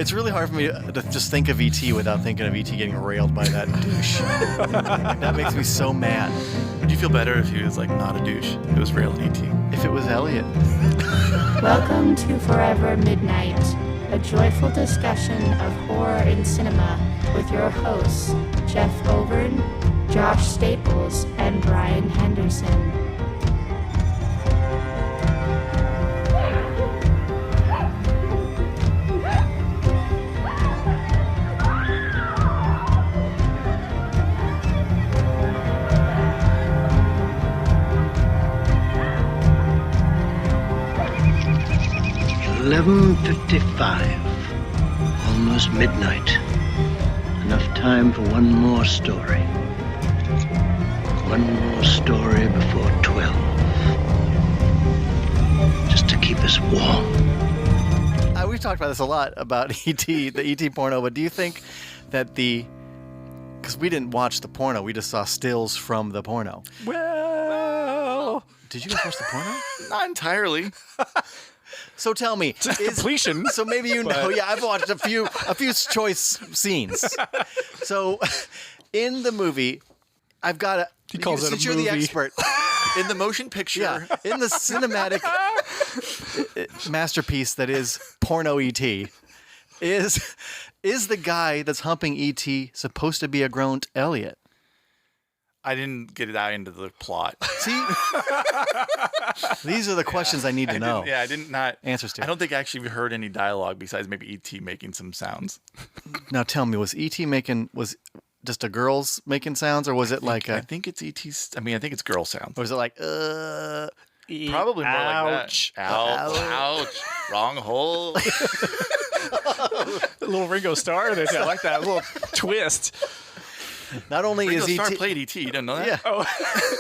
It's really hard for me to just think of E.T. without thinking of E.T. getting railed by that douche. That makes me so mad. Would you feel better if he was like not a douche? It was railing E.T. If it was Elliot. Welcome to Forever Midnight, a joyful discussion of horror in cinema with your hosts, Jeff Overn, Josh Staples, and Brian Henderson. $11:55, almost midnight. Enough time for one more story. One more story before 12. Just to keep us warm. We've talked about this a lot, about E.T., the E.T. porno, but do you think that because we didn't watch the porno, we just saw stills from the porno. Well... Did you guys watch the porno? Not entirely. So tell me, completion. So maybe you know. Yeah, I've watched a few choice scenes. So in the movie, I've got to. He calls it a since you're the movie. expert In the motion picture. Yeah, in the cinematic masterpiece that is porno E.T. is the guy that's humping E.T. supposed to be a grown Elliot? I didn't get it out into the plot. See, these are the questions I need to know. I did not answers to. I don't think I actually heard any dialogue besides maybe E.T. making some sounds. Now tell me, was E.T. was just a girl's making sounds, or was it like I think it's E.T.'s. I think it's girl sounds. Or was it like Probably more ouch. like that. Ouch. Wrong hole. A little Ringo Starr there. I like that little twist. Not only Ringo is Starr E.T. played E.T. You didn't know that? Yeah. Oh,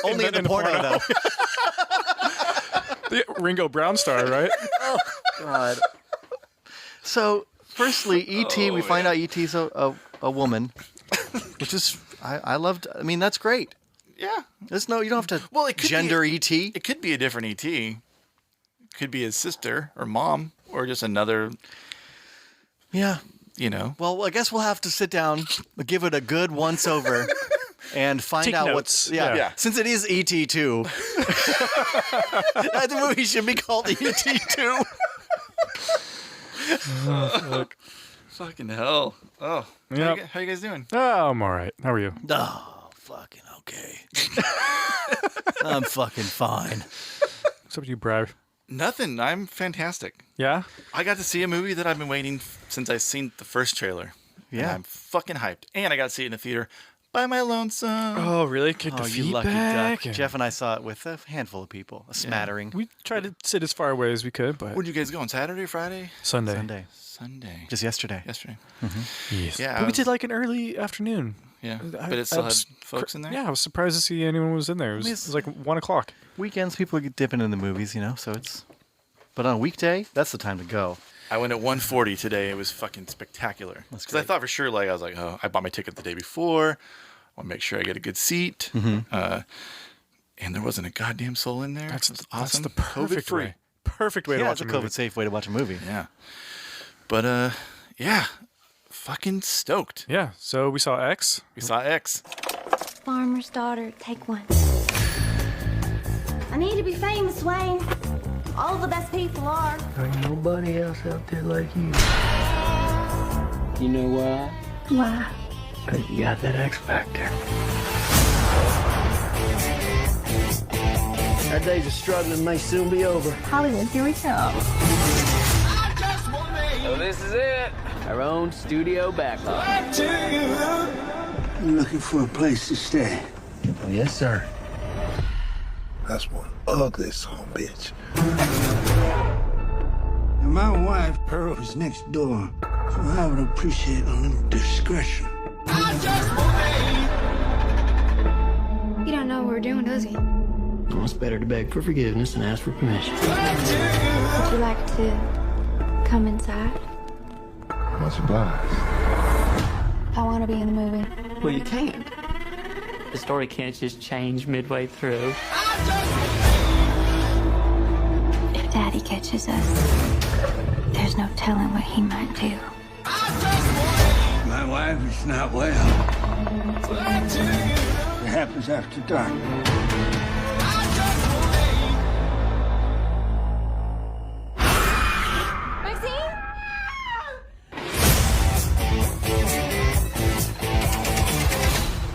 Only in the porno though. The Ringo Brown Star, right? Oh God. So, firstly, E.T. we find out E.T.'s a woman, which is I loved. I mean, that's great. Yeah. There's no, you don't have to It could gender be, E.T. It could be a different E.T. It could be his sister or mom or just another. Yeah. You know. Well, I guess we'll have to sit down, give it a good once over, and find Take out notes. what's. Yeah. Yeah. Since it is E.T. 2, the movie should be called E.T. 2. Fucking hell. Oh. Yep. How you guys doing? Oh, I'm all right. How are you? Oh, fucking okay. I'm fucking fine. What's up with you, Brad? Nothing. I'm fantastic. Yeah? I got to see a movie that I've been waiting since I seen the first trailer. Yeah. And I'm fucking hyped. And I got to see it in the theater by my lonesome. Oh, really? Kick the Oh, you feet lucky back? duck. Jeff and I saw it with a handful of people, a smattering. We tried to sit as far away as we could, but Where'd you guys go on Saturday or Friday? Sunday. Sunday. Just yesterday. Yesterday. Yes. Yeah, But we did like an early afternoon. Yeah. But it still had folks in there? Yeah, I was surprised to see anyone was in there. It was like 1 o'clock. Weekends, people get dipping in the movies, so it's. But on a weekday, that's the time to go. I went at 1:40 today. It was fucking spectacular. That's Because I great. thought for sure, I was like, oh, I bought my ticket the day before. I want to make sure I get a good seat. Mm-hmm. And there wasn't a goddamn soul in there. That's It was awesome. the perfect COVID-free. way. Perfect way to Yeah, watch it's a a movie. COVID-safe way to watch a movie. Yeah. But, yeah. Fucking stoked. Yeah, so we saw X. We saw X. Farmer's daughter, take one. I need to be famous, Wayne. All the best people are. Ain't nobody else out there like you. You know why? Why? 'Cause you got that X factor. Our days of struggling may soon be over. Hollywood, here we come. So this is it. Our own studio backlot. You looking for a place to stay? Oh, yes, sir. That's one ugly son of a bitch. And my wife, Pearl, is next door, so I would appreciate a little discretion. He don't know what we're doing, does he? Well, it's better to beg for forgiveness than ask for permission. Would you like to come inside? Much obliged. I want to be in the movie. Well, you can't. The story can't just change midway through. If Daddy catches us, there's no telling what he might do. My wife is not well. It happens after dark.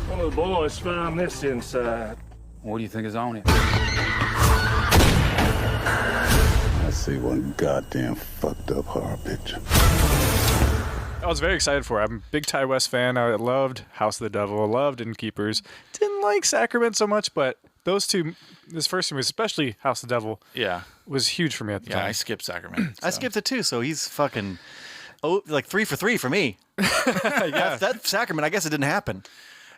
One of the boys found this inside. What do you think is on it? I see one goddamn fucked up horror picture. I was very excited for it. I'm a big Ty West fan. I loved House of the Devil. I loved Innkeepers. Didn't like Sacrament so much, but those two, this first one, especially House of the Devil, was huge for me at the time. Yeah, I skipped Sacrament. So. I skipped it too, so he's fucking like 3 for 3 for me. that Sacrament, I guess it didn't happen.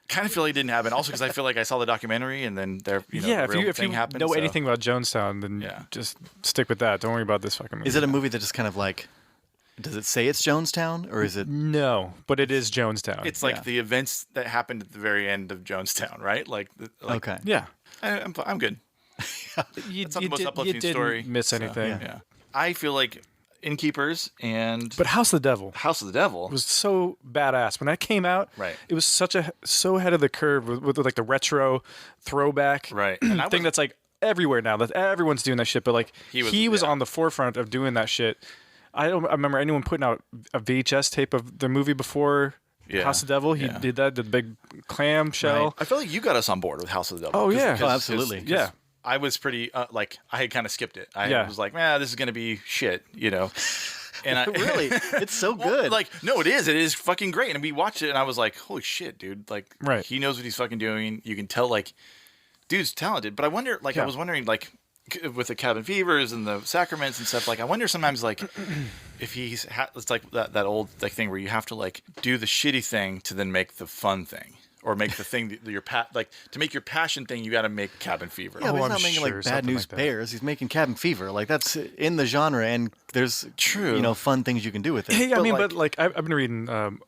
Kind of feel like it didn't happen. Also, because I feel like I saw the documentary and then the real thing happened. Know anything about Jonestown, then just stick with that. Don't worry about this fucking movie. Is it a movie that just kind of like, does it say it's Jonestown or is it? No, but it is Jonestown. It's like the events that happened at the very end of Jonestown, right? Okay. Yeah. I'm good. You It's not the most uplifting didn't story. miss anything. Yeah. I feel like Innkeepers and But House of the Devil was so badass when that came out. Right. It was so ahead of the curve with like the retro throwback thing that's like everywhere now. That everyone's doing that shit. But like he was on the forefront of doing that shit. I remember anyone putting out a VHS tape of the movie before House of the Devil. He did that, the big clamshell. Right. I feel like you got us on board with House of the Devil. Oh, yeah. Oh, absolutely. Yeah. I was pretty, I had kind of skipped it. I was like, man, this is going to be shit, you know? And really? It's so good. No, it is. It is fucking great. And we watched it and I was like, holy shit, dude. Like, he knows what he's fucking doing. You can tell, like, dude's talented. But I wonder, I was wondering, like, with the cabin fevers and the sacraments and stuff, like I wonder sometimes like if it's like that old like thing where you have to like do the shitty thing to then make the fun thing or make the thing that to make your passion thing you got to make cabin fever. Yeah, but he's not making like Bad News Bears. He's making Cabin Fever. Like that's in the genre, and there's fun things you can do with it. Hey, I've been reading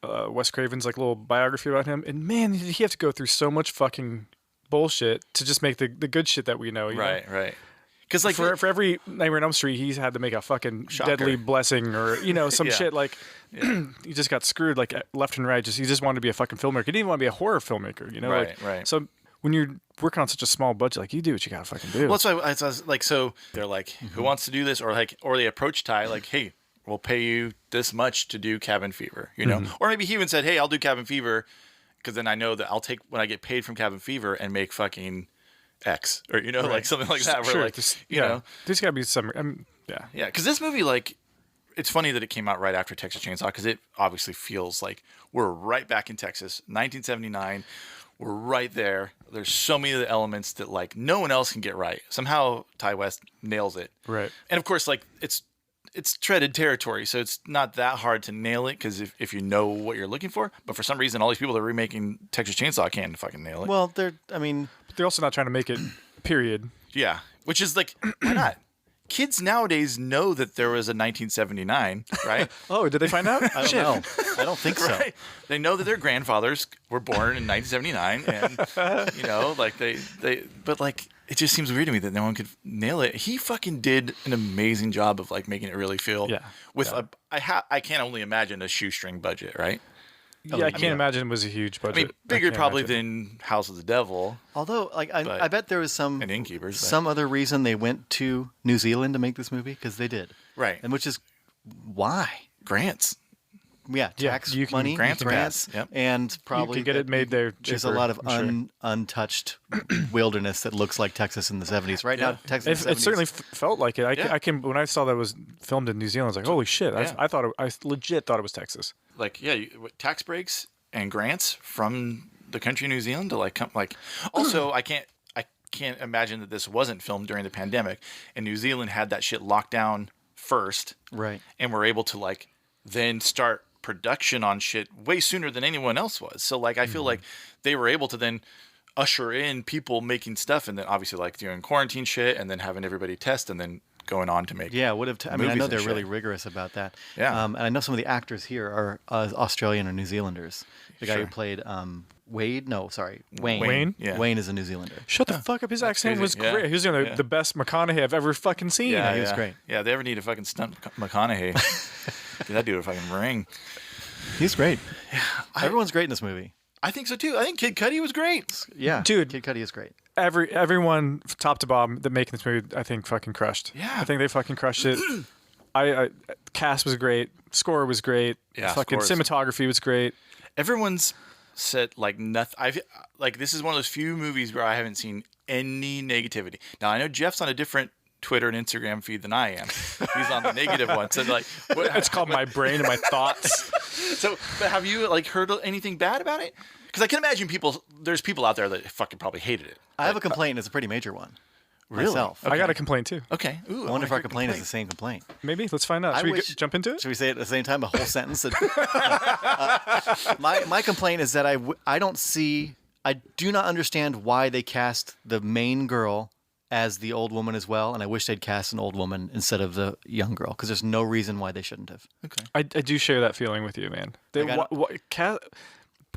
Wes Craven's like little biography about him, and man, did he have to go through so much fucking bullshit to just make the good shit that we know. You know? Right. Because like for every Nightmare on Elm Street, he's had to make a fucking deadly blessing or some shit like. He just got screwed like left and right. He just wanted to be a fucking filmmaker. He didn't even want to be a horror filmmaker. You know, right. So when you're working on such a small budget, like you do what you gotta fucking do. Well, that's why I was like, so they're like, who wants to do this, or they approach Ty like, hey, we'll pay you this much to do Cabin Fever, you know, or maybe he even said, hey, I'll do Cabin Fever. Because then I know that I'll take when I get paid from Cabin Fever and make fucking X or like something like that. Where you know, there's got to be some. Yeah. Because this movie, like, it's funny that it came out right after Texas Chainsaw because it obviously feels like we're right back in Texas, 1979. We're right there. There's so many of the elements that like no one else can get right. Somehow Ty West nails it. Right. And of course, like it's treaded territory, so it's not that hard to nail it because if you know what you're looking for. But for some reason, all these people that are remaking Texas Chainsaw can't fucking nail it. Well, they're also not trying to make it, period. Yeah, which is like, why not? Kids nowadays know that there was a 1979, right? Oh, did they find out? I don't know. I don't think so. Right? They know that their grandfathers were born in 1979, and like they. But like, it just seems weird to me that no one could nail it. He fucking did an amazing job of like making it really feel. Yeah. With I can't only imagine a shoestring budget, right? Yeah, I can't imagine it was a huge budget. I mean, bigger probably than House of the Devil. Although, like, I bet there was some and Innkeepers, some other reason they went to New Zealand to make this movie because they did, right? And which is why grants. Yeah, tax money, grants, yep. And probably you can get it made there. There's a lot of untouched wilderness that looks like Texas in the 70s. Right now, Texas. It certainly felt like it. I can when I saw that it was filmed in New Zealand, I was like, holy shit! I thought I legit thought it was Texas. Like tax breaks and grants from the country New Zealand to like come like. Also, I can't imagine that this wasn't filmed during the pandemic, and New Zealand had that shit locked down first, right? And were able to like then start production on shit way sooner than anyone else was. So like I feel like they were able to then usher in people making stuff, and then obviously like doing quarantine shit, and then having everybody test, and then going on to make would have. I mean, I know they're really rigorous about that. Yeah, and I know some of the actors here are Australian or New Zealanders. The guy who played Wade, no, sorry, Wayne. Wayne? Yeah. Wayne is a New Zealander. Shut the fuck up. His accent was great. He was the best McConaughey I've ever fucking seen. Yeah, he was great. Yeah, they ever need a fucking stunt McConaughey. Dude, that dude a fucking ring. He's great. Yeah, everyone's great in this movie. I think so too. I think Kid Cudi was great. Yeah, dude, Kid Cudi is great. Everyone top to bottom that making this movie, I think, fucking crushed. Yeah, I think they fucking crushed it. Cast was great. Score was great. Yeah, fucking cinematography was great. Everyone's said like nothing. This is one of those few movies where I haven't seen any negativity. Now I know Jeff's on a different Twitter and Instagram feed than I am. He's on the negative one. So like, it's called my brain and my thoughts. So, but have you like heard anything bad about it? Because I can imagine there's people out there that fucking probably hated it. I have a complaint. It's a pretty major one. Really? Myself. Okay. I got a complaint too. Okay. Ooh, I wonder if our complaint is the same complaint. Maybe. Let's find out. Should we jump into it? Should we say it at the same time? A whole sentence? My complaint is that I do not understand why they cast the main girl as the old woman as well, and I wish they'd cast an old woman instead of the young girl, because there's no reason why they shouldn't have. Okay. I do share that feeling with you, man.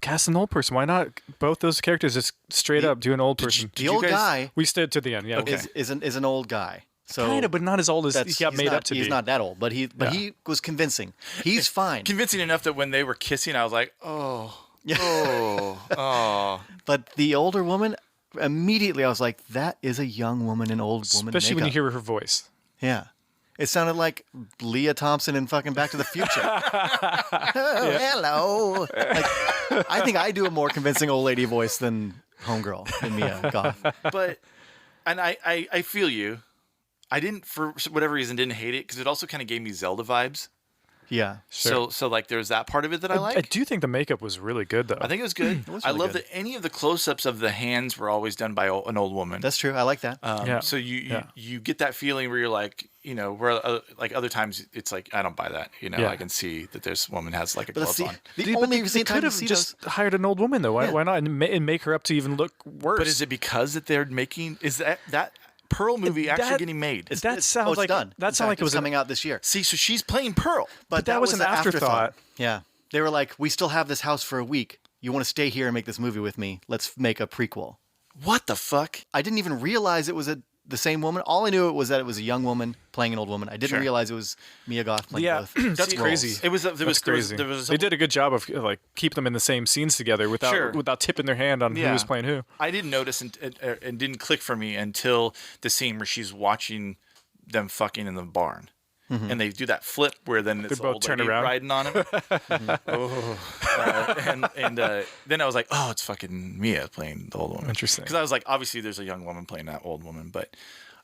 Cast an old person. Why not both those characters just straight up do an old person? The old guy... We stood to the end, yeah. Okay. Is an old guy. So kind of, but not as old as he got made up to be. He's not that old, but he was convincing. He's fine. Convincing enough that when they were kissing, I was like, oh. But the older woman, immediately I was like, that is a young woman in old woman Especially when you makeup. hear her voice. Yeah. It sounded like Leah Thompson in fucking Back to the Future. Hello. Like, I think I do a more convincing old lady voice than Homegirl in Mia Goth. And I feel you. I didn't, for whatever reason, didn't hate it because it also kind of gave me Zelda vibes. Yeah. Sure. So like there's that part of it that I like. I do think the makeup was really good though. I think it was good. I love that any of the close-ups of the hands were always done by an old woman. That's true. I like that. So you get that feeling where you're like, where like other times it's like I don't buy that. I can see that this woman has like a glove on. The only they could have just hired an old woman though. Why not and make her up to even look worse? But is it because that they're making that Pearl movie actually getting made? That sounds like done. That sounds like it was coming out this year. See, so she's playing Pearl, but that was an afterthought. Yeah, they were like, we still have this house for a week. You want to stay here and make this movie with me? Let's make a prequel. What the fuck? I didn't even realize it was the same woman. All I knew was that it was a young woman playing an old woman. I didn't realize it was Mia Goth playing both. That's crazy. It was crazy. They did a good job of like keep them in the same scenes together without tipping their hand on who was playing who. I didn't notice and didn't click for me until the scene where she's watching them fucking in the barn. Mm-hmm. And they do that flip where then it's both old turn lady around riding on him. Then I was like, oh, it's fucking Mia playing the old woman. Interesting. Because I was like, obviously there's a young woman playing that old woman, but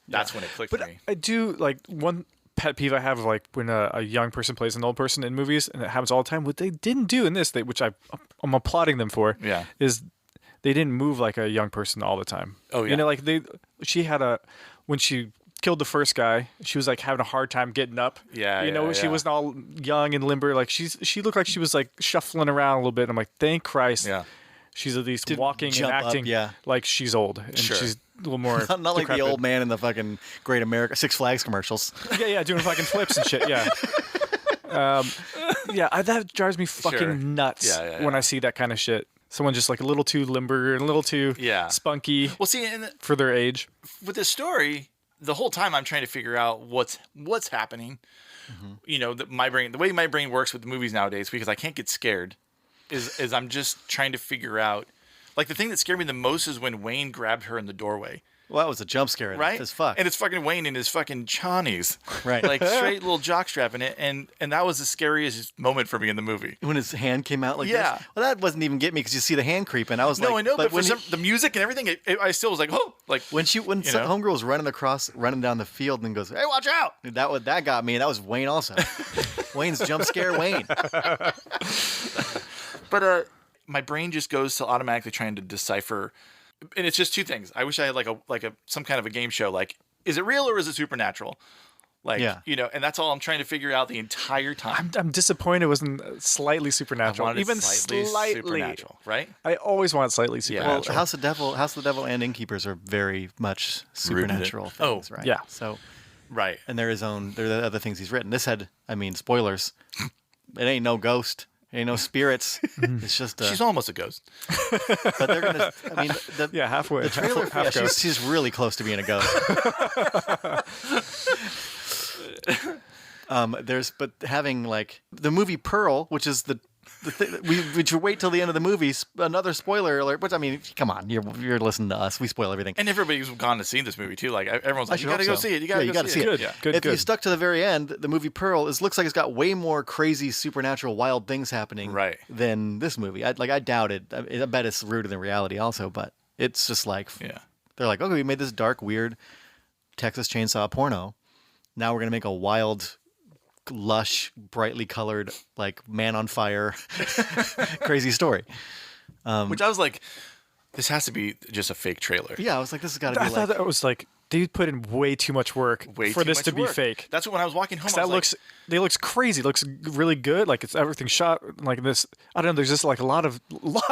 that's when it clicked for me. I do like one pet peeve I have like when a young person plays an old person in movies, and it happens all the time. What they didn't do in this, which I'm applauding them for, is they didn't move like a young person all the time. Oh yeah. She had when she killed the first guy, she was like having a hard time getting up. Yeah. She wasn't all young and limber. Like she looked like she was like shuffling around a little bit. I'm like, thank Christ. Yeah. She's at least walking and acting like she's old and she's a little more not like the old man in the fucking Great America Six Flags commercials. Yeah, doing fucking flips and shit. Yeah. That drives me fucking nuts when I see that kind of shit. Someone just like a little too limber and a little too spunky. Well, see, for their age. With this story, the whole time I'm trying to figure out what's happening. Mm-hmm. The way my brain works with the movies nowadays, because I can't get scared, is I'm just trying to figure out. Like the thing that scared me the most is when Wayne grabbed her in the doorway. Well, that was a jump scare, right? As fuck. And it's fucking Wayne in his fucking chonies, right? Like straight little jockstrap in it, and that was the scariest moment for me in the movie. When his hand came out like this? Well, that wasn't even getting me because you see the hand creeping. I was I know, but the music and everything, I still was like, oh, like when Homegirl was running down the field and goes, hey, watch out! That got me. That was Wayne also. Wayne's jump scare Wayne. But my brain just goes to automatically trying to decipher. And it's just two things. I wish I had some kind of a game show. Like, is it real or is it supernatural? And that's all I'm trying to figure out the entire time. I'm disappointed it wasn't slightly supernatural. Even slightly supernatural, right? I always want slightly supernatural. Well, House of the Devil and Innkeepers are very much supernatural things, right? Yeah. So, right. And there are other things he's written. This had, spoilers. It ain't no ghost. Ain't no spirits. It's just she's almost a ghost. But they're gonna. Halfway. The trailer. She's really close to being a ghost. But having like the movie Pearl, which is the thing, we should wait till the end of the movie. Another spoiler alert. But I mean, come on, you're listening to us. We spoil everything. And everybody's gone to see this movie too. Like everyone's like, you gotta go see it. You gotta see it. If you stuck to the very end, the movie Pearl looks like it's got way more crazy, supernatural, wild things happening than this movie. I doubt it. I bet it's rooted in reality also, but it's just like they're like, okay, we made this dark, weird Texas Chainsaw porno. Now we're gonna make a wild, lush, brightly colored, like man on fire, crazy story. Which I was like, this has to be just a fake trailer. Yeah, I was like, this has got to be. I thought that was like they put in way too much work for this to be fake. That's what when I was walking home. That looks crazy. It looks really good. Like it's everything shot like this. I don't know. There's just like a lot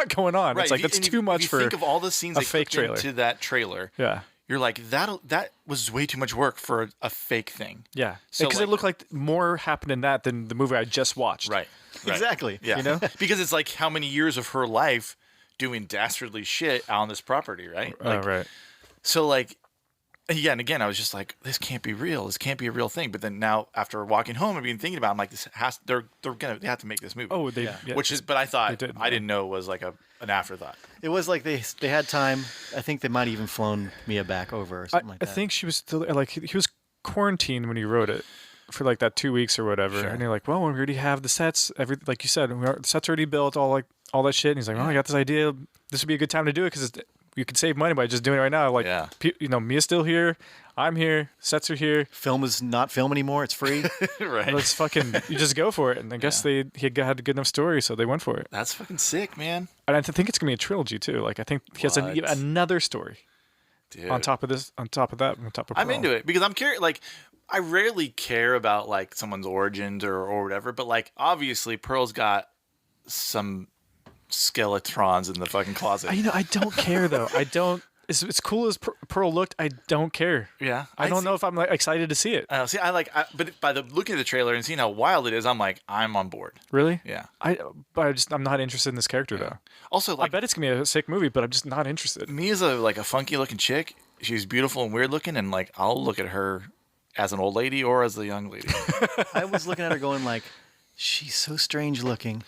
going on. Right. It's like that's too much for. Think of all the scenes a they fake trailer. Into that trailer. Yeah. You're like that was way too much work for a fake thing. Yeah. Because it looked like more happened in that than the movie I just watched. Right. Exactly. Yeah. You know, because it's like how many years of her life doing dastardly shit on this property, right? Like, right. So like, and again, I was just like, this can't be real. This can't be a real thing. But then now, after walking home and being thinking about it, I'm like, they have to make this movie. Oh, but I thought I didn't know it was like an afterthought. It was like they had time. I think they might have even flown Mia back over or something like that. I think she was still like he was quarantined when he wrote it for like that 2 weeks or whatever. Sure. And you're like, well, we already have the sets. Like you said, the sets already built. All that shit. And he's like, well, I got this idea. This would be a good time to do it because you could save money by just doing it right now. Like, Mia's still here. I'm here. Sets are here. Film is not film anymore. It's free. Right. Let's you just go for it. And I guess he had a good enough story, so they went for it. That's fucking sick, man. And I think it's going to be a trilogy, too. Like, I think he has another story. Dude. On top of that, on top of Pearl. I'm into it because I'm curious. Like, I rarely care about, like, someone's origins or whatever. But, like, obviously, Pearl's got some skeletrons in the fucking closet. I don't care though. I don't. As cool as Pearl looked, I don't care. Yeah, I don't know if I'm like excited to see it. But by the looking at the trailer and seeing how wild it is, I'm like, I'm on board. Really? Yeah. I'm not interested in this character though. Also, like, I bet it's gonna be a sick movie, but I'm just not interested. Mia's a funky looking chick. She's beautiful and weird looking, and like I'll look at her as an old lady or as a young lady. I was looking at her going like, she's so strange looking.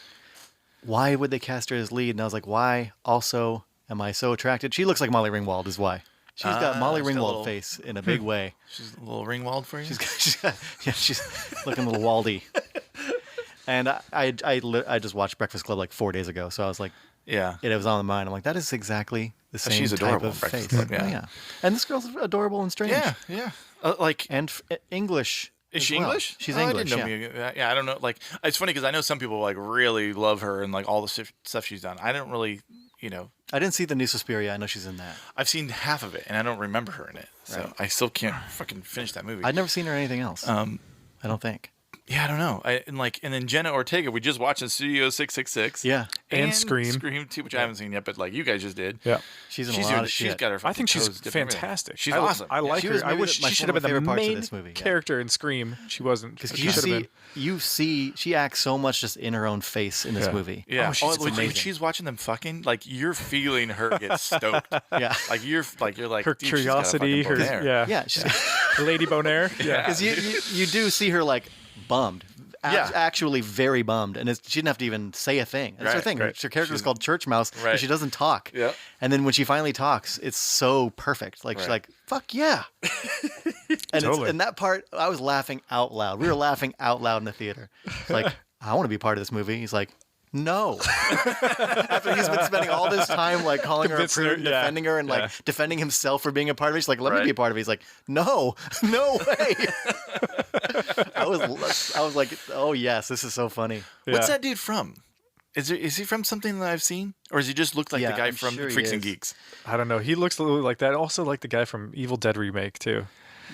Why would they cast her as lead? And I was like, why? Also, am I so attracted? She looks like Molly Ringwald is why. She's got Molly Ringwald face in a big way. She's a little Ringwald for you? She's looking a little Waldy. And I just watched Breakfast Club like 4 days ago, so I was like, it was on the mind. I'm like, that is exactly the same She's type adorable of Breakfast face. Club, yeah. And this girl's adorable and strange. Yeah. And English. Is she English? She's English. I didn't know I don't know. Like, it's funny because I know some people like really love her and like all the stuff she's done. I don't really, I didn't see the new Suspiria. I know she's in that. I've seen half of it and I don't remember her in it, so I still can't fucking finish that movie. I'd never seen her in anything else. I don't think. Yeah, I don't know. And then Jenna Ortega, we just watched in Studio 666. Yeah, and Scream 2, which I haven't seen yet, but like you guys just did. Yeah, she's in a lot of shit. She's got her. I think she's fantastic. She's awesome. I like her. I wish she should have been the main movie, character in Scream. She wasn't. Because she acts so much just in her own face in this movie. Yeah, when she's watching them fucking, like you're feeling her get stoked. Yeah, like you're like her curiosity, her Lady Bonaire. Yeah, because you do see her like bummed. Actually very bummed, and she didn't have to even say a thing. That's her thing. Right. Her character is called Church Mouse, and she doesn't talk. Yeah. And then when she finally talks, it's so perfect. Like she's like, "Fuck yeah!" And in that part, I was laughing out loud. We were laughing out loud in the theater. Like, I want to be part of this movie. He's like, no. After he's been spending all this time like calling her a prude and defending her and like defending himself for being a part of it. She's like, let me be a part of it. He's like, no way. I was like, oh yes, this is so funny. What's that dude from? Is he from something that I've seen, or does he just look like the guy from Freaks and Geeks? I don't know. He looks a little like that. Also, like the guy from Evil Dead remake too.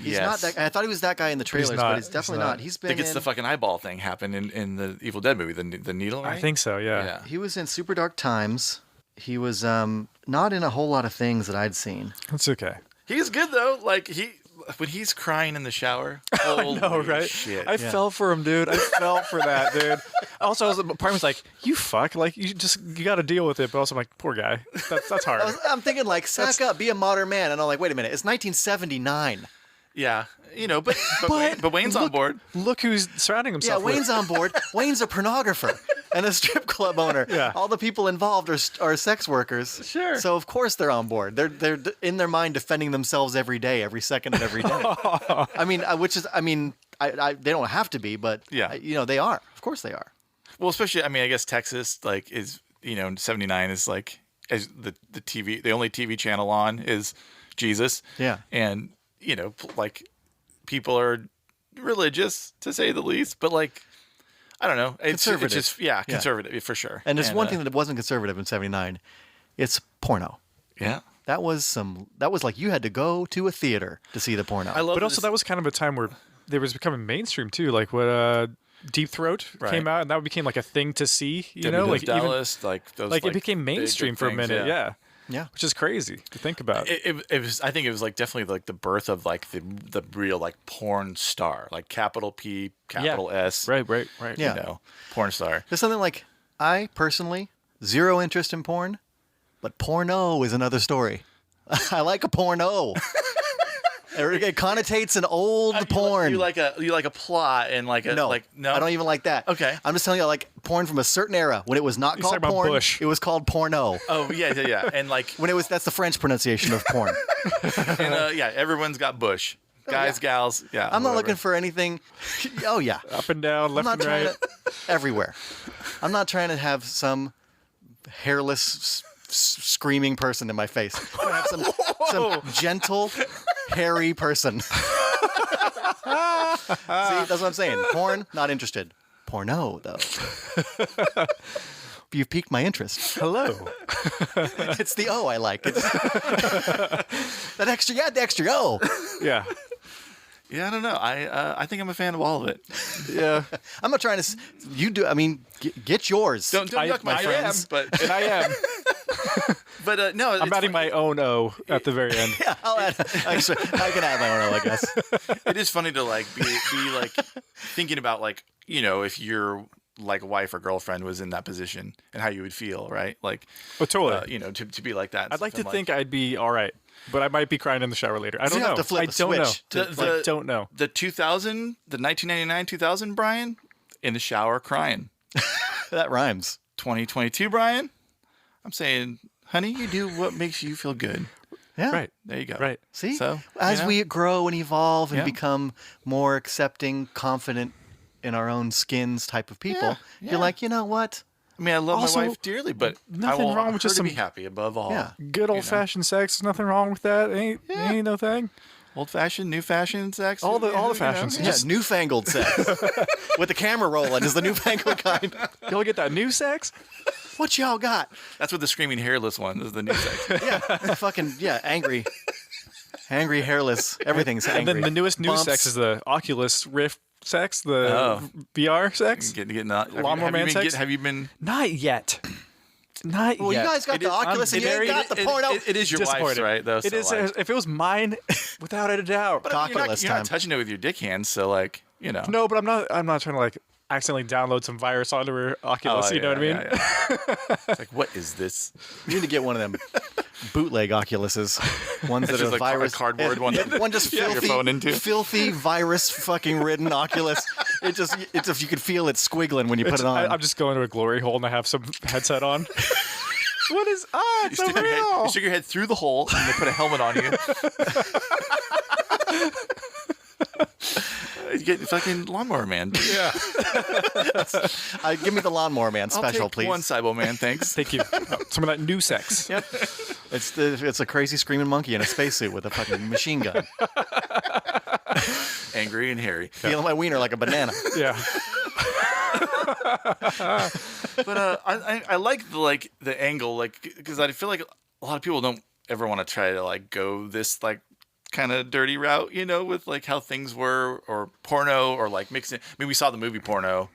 He's not that. I thought he was that guy in the trailers, but he's definitely not. He's been. I think it's the fucking eyeball thing happened in the Evil Dead movie, the needle. Right? I think so. Yeah. He was in Super Dark Times. He was not in a whole lot of things that I'd seen. That's okay. He's good though. Like when he's crying in the shower. I know, right? Shit. I fell for him, dude. I fell for that, dude. Also, part of me was like, "You fuck! Like you got to deal with it." But also, I'm like, "Poor guy. That's hard." I'm thinking like, sack up, be a modern man, and I'm like, "Wait a minute, it's 1979." Yeah, but Wayne's on board. Look who's surrounding himself. Yeah, Wayne's on board. Wayne's a pornographer and a strip club owner. Yeah. All the people involved are sex workers. Sure. So of course they're on board. They're in their mind defending themselves every day, every second of every day. I mean, they don't have to be, but they are. Of course they are. Well, especially, I guess Texas is 79 is like as the TV, the only TV channel on is Jesus. Yeah. And people are religious to say the least, but I don't know. It's conservative. It's just, conservative for sure. And there's one thing that wasn't conservative in 79. It's porno. Yeah. That was like you had to go to a theater to see the porno. But also that was kind of a time where they was becoming mainstream too. Like when Deep Throat came out, and that became like a thing to see. Dallas, those it became mainstream for a minute. Yeah, which is crazy to think about. It was. I think it was definitely the birth of the real porn star, capital P, capital S. Right. Yeah. Porn star. There's something like I personally zero interest in porn, but porno is another story. I like a porno. It connotates an old porn. You like a plot and no. I don't even like that. Okay. I'm just telling you, I like porn from a certain era when it was not called porn. Bush. It was called porno. Oh yeah, and when that's the French pronunciation of porn. And everyone's got bush. Guys, gals, yeah. I'm not looking for anything. Oh yeah. Up and down, left and right, everywhere. I'm not trying to have some hairless screaming person in my face. I want to have some gentle, hairy person. See, that's what I'm saying. Porn, not interested. Porno, though. You've piqued my interest. Hello. It's the O I like. It's that extra. Yeah, the extra O. Yeah. Yeah, I don't know. I think I'm a fan of all of it. Yeah. I'm not trying to. You do. I mean, get yours. Don't yuck my friends. And I am. But no, I'm adding my own O at the very end. Yeah, I'll add. Actually, I can add my own O, I guess. It is funny to be thinking about if your wife or girlfriend was in that position and how you would feel, right? Totally. To be like that. I'd like to think I'd be all right, but I might be crying in the shower later. I don't know. Have to flip I the don't switch know. I don't know. The 1999-2000 Brian in the shower crying. That rhymes. 2022 Brian, I'm saying, honey, you do what makes you feel good. Yeah. Right. There you go. Right. See? So, as we grow and evolve and become more accepting, confident in our own skins type of people, you're like, you know what? I mean, I love Also, my wife dearly, but nothing I want wrong with her just to be some happy above all. Yeah. Good old-fashioned sex. There's nothing wrong with that. Ain't no thing. Old-fashioned, new-fashioned sex. All the fashions. Just newfangled sex. With the camera rolling is the newfangled kind. Y'all get that new sex? What y'all got? That's what the screaming hairless one is, the new sex. Angry. Angry, hairless. Everything's angry. And then the newest new sex is the Oculus Rift sex, the VR sex. Getting Lawnmower Man sex? Have you been? Not yet. Not well, yet. You guys got the Oculus and you ain't got the porno. It is your wife's, right? Though, it is. If it was mine, without a doubt. But you're not touching it with your dick hands, so No, but I'm not trying to accidentally download some virus onto her Oculus. You know what I mean? Yeah. It's what is this? You need to get one of them bootleg Oculuses. Ones that are virus. A cardboard one. One just filthy, your phone into. Filthy virus fucking ridden Oculus. It's if you could feel it squiggling when you put it on. I'm just going to a glory hole and I have some headset on. What is? It's so real. You stick your head through the hole and they put a helmet on you. You get fucking Lawnmower Man. Yeah. Give me the Lawnmower Man special, please. One Cybo Man, thanks. Thank you. Some of that new sex. Yep. It's a crazy screaming monkey in a spacesuit with a fucking machine gun. Angry and hairy. Feeling my wiener like a banana. Yeah. But I like the angle, because I feel like a lot of people don't ever want to try to go this kind of dirty route, with how things were, or porno, or mixing. I mean, we saw the movie Porno,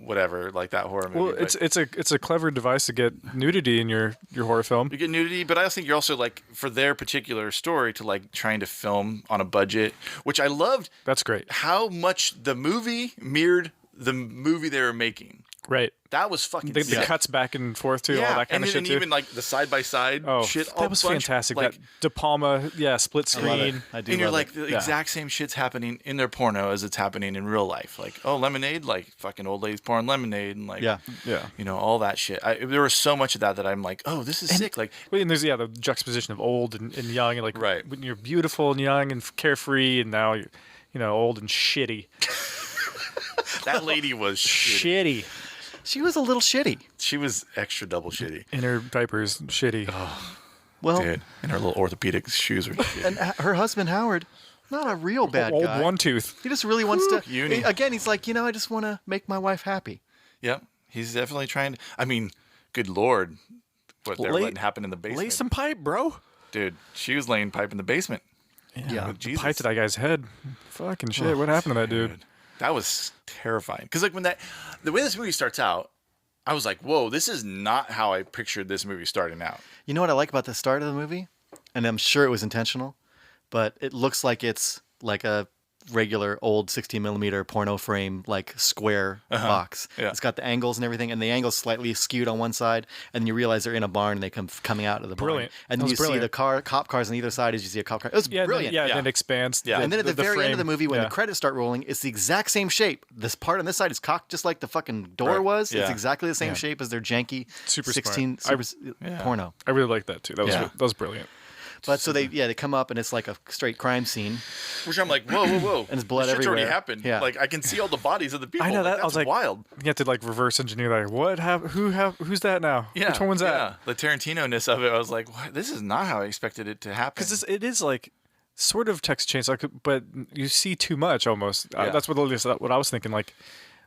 whatever, that horror movie. Well, it's a clever device to get nudity in your horror film. You get nudity, but I think you're also for their particular story to trying to film on a budget, which I loved. That's great. How much the movie mirrored the movie they were making. Right. That was fucking the cuts back and forth too, all that kind of shit and too. even like the side by side shit. That was fantastic. Like, that De Palma, split screen. I do. And you're love like it. the exact same shit's happening in their porno as it's happening in real life. Like, oh, lemonade, like fucking old ladies pouring lemonade, and like all that shit. There was so much of that I'm like, oh, this is sick. Like, and there's the juxtaposition of old and young, and like when you're beautiful and young and carefree, and now you're old and shitty. That lady was shitty. She was a little shitty. She was extra double shitty. In her diapers, shitty. Oh, well, dude, and her little orthopedic shoes were shitty. And her husband Howard, not a real bad old guy. one tooth. He just really wants to. Again, he's like, I just want to make my wife happy. Yep, he's definitely trying to. I mean, good lord, what they're letting happen in the basement. Lay some pipe, bro. Dude, she was laying pipe in the basement. Yeah, pipe to that guy's head. Fucking shit! What happened to that dude? That was terrifying. Because like the way this movie starts out, I was like, whoa, this is not how I pictured this movie starting out. You know what I like about the start of the movie? And I'm sure it was intentional, but it looks like it's like a regular old 16mm porno frame, like square box. Yeah. It's got the angles and everything, and the angle's slightly skewed on one side, and then you realize they're in a barn and they come coming out of the barn. And then you see the cop cars on either side as you see a cop car. It was brilliant. And then it expands. And then at the very frame, end of the movie, when the credits start rolling, it's the exact same shape. This part on this side is cocked just like the fucking door was. It's exactly the same shape as their janky super 16 porno. I really like that too. That was brilliant. But so they come up and it's like a straight crime scene, which I'm like, whoa, and there's blood this everywhere. Already happened. Yeah. Like I can see all the bodies of the people. I know that. That's I was like, wild. You have to like reverse engineer that. What happened? Who's that now? Yeah. Which one's that? Yeah. The Tarantino-ness of it. I was like, what? This is not how I expected it to happen. Because it is like sort of Texas Chainsaw, but you see too much almost. That's what I was thinking. Like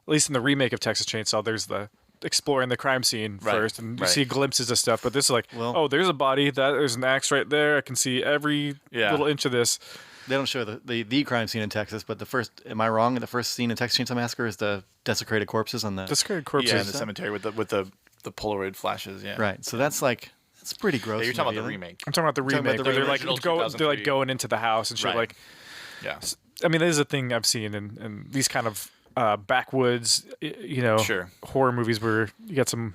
at least in the remake of Texas Chainsaw, there's the exploring the crime scene first, and you see glimpses of stuff. But this is like, there's a body, there's an axe right there. I can see every little inch of this. They don't show the crime scene in Texas, but the first, am I wrong? The first scene in Texas Chainsaw Massacre is the desecrated corpses on the in the cemetery with the Polaroid flashes. Yeah, right. So that's like pretty gross. You're talking about the remake. I'm talking about the remake. Where they're like going into the house and shit. Like, yeah. I mean, this is a thing I've seen in these kind of backwoods, horror movies where you got some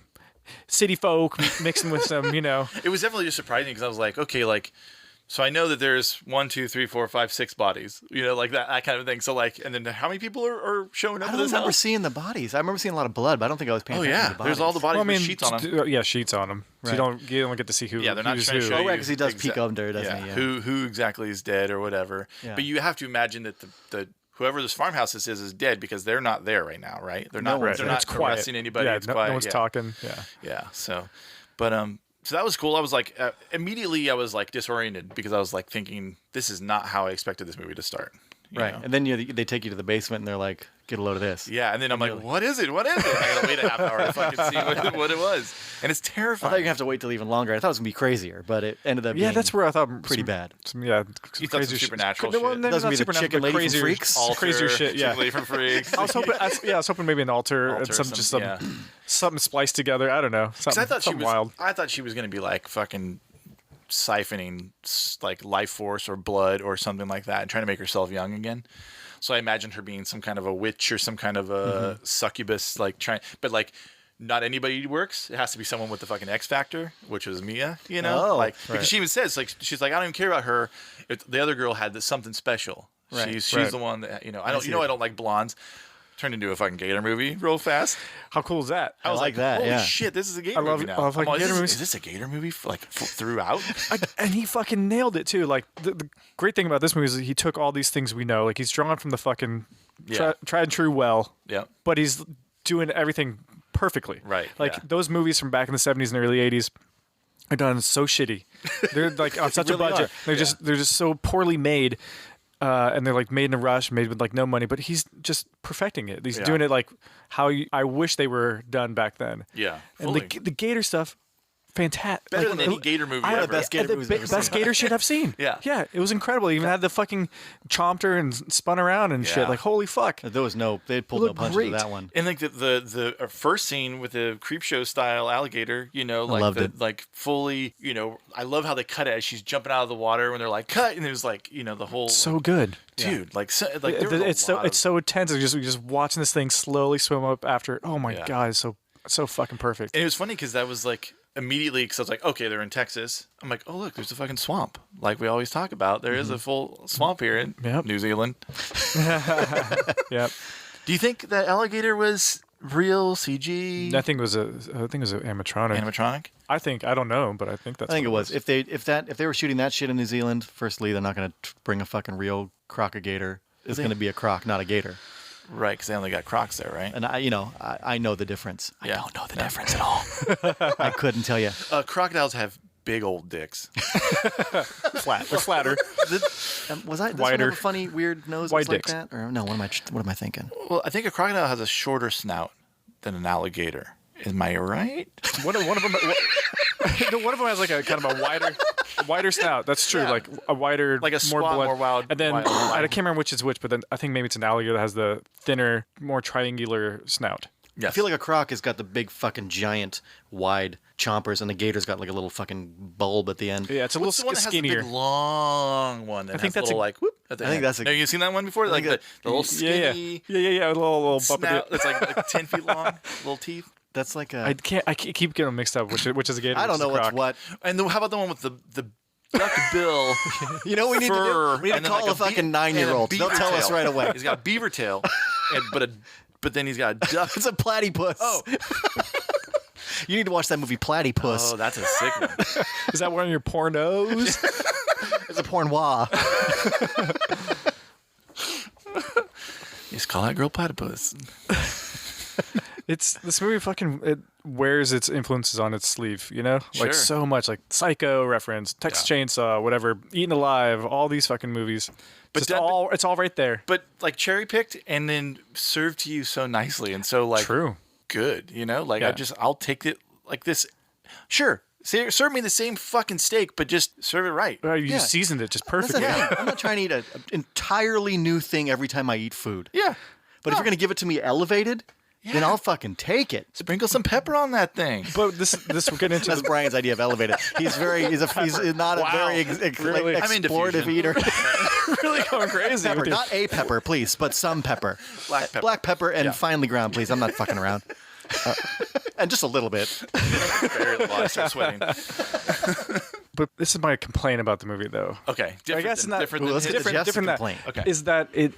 city folk mixing with some, It was definitely just surprising because I was like, okay, like, so I know that there's 1, 2, 3, 4, 5, 6 bodies, like that kind of thing. So like, and then how many people are showing up? I don't remember seeing the bodies. I remember seeing a lot of blood, but I don't think I was paying attention to the bodies. There's all the bodies with sheets on them. Yeah, sheets on them. So you don't get to see who. Yeah, they're not trying to show you. Oh, right, because he does peek under, doesn't he? Yeah. Who exactly is dead or whatever. Yeah. But you have to imagine that the whoever this farmhouse is dead because they're not there right now, right? They're not. They're not arresting anybody. Yeah, it's quiet. No one's talking. Yeah. Yeah. So, but so that was cool. I was like, immediately I was like disoriented because I was like thinking, this is not how I expected this movie to start. Right. And then they take you to the basement and they're like, get a load of this. Yeah. And then I'm like, what is it? What is it? I gotta wait a half hour to fucking see what it was. And it's terrifying. I thought you were gonna have to wait till even longer. I thought it was gonna be crazier, but it ended up being that's where I thought pretty bad. You thought some supernatural shit. That was gonna be the chicken lady from Freaks. Crazier shit. Yeah. Chicken lady from Freaks. I was hoping maybe an altar and something spliced together. I don't know. Something wild. I thought she was gonna be like fucking siphoning like life force or blood or something like that and trying to make herself young again. So I imagined her being some kind of a witch or some kind of a succubus, but like not anybody works. It has to be someone with the fucking X factor, which was Mia, because she even says like, she's like, I don't even care about her. The other girl had something special. Right. She's the one that, I don't like blondes. Turned into a fucking Gator movie real fast. How cool is that? I was like, that. Holy shit, this is a Gator movie now. I love Gator movies. Is this a Gator movie throughout? And he fucking nailed it too. Like the great thing about this movie is he took all these things we know. Like he's drawn from the fucking tried and true well. Yeah. But he's doing everything perfectly. Right. Like those movies from back in the 70s and early 80s are done so shitty. They're like on such a budget. They're just so poorly made. And they're like made in a rush, made with like no money, but he's just perfecting it. He's doing it like how I wish they were done back then. Yeah, fully. And the Gator stuff, fantastic. Better than any gator movie ever. The best gator movies I've ever seen. Best gator shit I've seen. Yeah, it was incredible. He even had the fucking chomped her and spun around and shit. Like, holy fuck. They pulled no punches with that one. And like the first scene with the Creepshow style alligator, you know, like loved it. Like fully, you know, I love how they cut it as she's jumping out of the water when they're like cut, and it was like, you know, the whole so good, dude. Like it's so intense. Just watching this thing slowly swim up after. Oh my god, it's so fucking perfect. And it was funny because that was like immediately, because I was like, okay, they're in Texas. I'm like, oh look, there's a fucking swamp, like we always talk about. There is a full swamp here in New Zealand. Yep. Do you think that alligator was real CG? I think it was an animatronic. Animatronic? I don't know, but I think that's. I think it was. If they were shooting that shit in New Zealand, firstly, they're not going to bring a fucking real crocagator. It's going to be a croc, not a gator. Right, because they only got crocs there, right? And I know the difference. I don't know the difference at all. I couldn't tell you. Crocodiles have big old dicks. They're flatter. Was I wider, have a funny weird nose wide like dicks. that? Or no? What am I thinking? Well, I think a crocodile has a shorter snout than an alligator. Am I right? One of them has like a kind of a wider snout. That's true. Yeah. Like a wider, like a more blood, blood. more wild. And then I can't remember which is which, but then I think maybe it's an alligator that has the thinner, more triangular snout. Yes. I feel like a croc has got the big fucking giant wide chompers, and the gator's got like a little fucking bulb at the end. Yeah, it's a little skinnier. Has the big long one. That I think that's a little like. Whoop, I think that's. Have you seen that one before? Like the little skinny. Yeah. A little snout. It's like 10 feet long. Little teeth. That's like a. I keep getting them mixed up. Which is a gator? I don't know what's what. And how about the one with the duck bill? You know what we need to do? We need to call a fucking 9-year-old. They'll tell us right away. He's got a beaver tail, but then he's got a duck. It's a platypus. Oh. You need to watch that movie Platypus. Oh, that's a sick one. Is that one of your pornos? It's a pornoir. You just call that girl Platypus. It's this movie fucking it wears its influences on its sleeve, you know? Sure. Like so much, like Psycho reference, Texas Chainsaw, whatever, Eaten Alive, all these fucking movies. But it's all right there. But like cherry picked and then served to you so nicely and so like good, you know? Like I'll take it like this. Sure. Serve me the same fucking steak, but just serve it right. You seasoned it just perfectly. I'm not trying to eat an entirely new thing every time I eat food. Yeah. But if you're going to give it to me elevated, then I'll fucking take it. Sprinkle some pepper on that thing. But this we're getting into. That's Brian's idea of elevated. He's not a very explorative eater. Really going crazy. Pepper, not a pepper, please, but some pepper. Black pepper and finely ground, please. I'm not fucking around. And just a little bit. Very little. I start sweating. But this is my complaint about the movie, though. Okay, I guess it's not different. Different complaint. Okay, is that it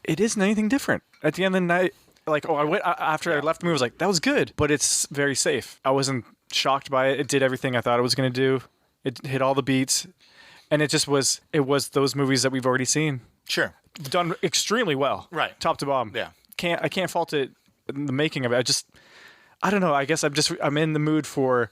isn't anything different at the end of the night. Like, I went after I left the movie, I was like, that was good, but it's very safe. I wasn't shocked by it. It did everything I thought it was going to do. It hit all the beats, and it just was. It was those movies that we've already seen. Sure, done extremely well. Right, top to bottom. Yeah, I can't fault it. The making of it. I don't know. I guess I'm in the mood for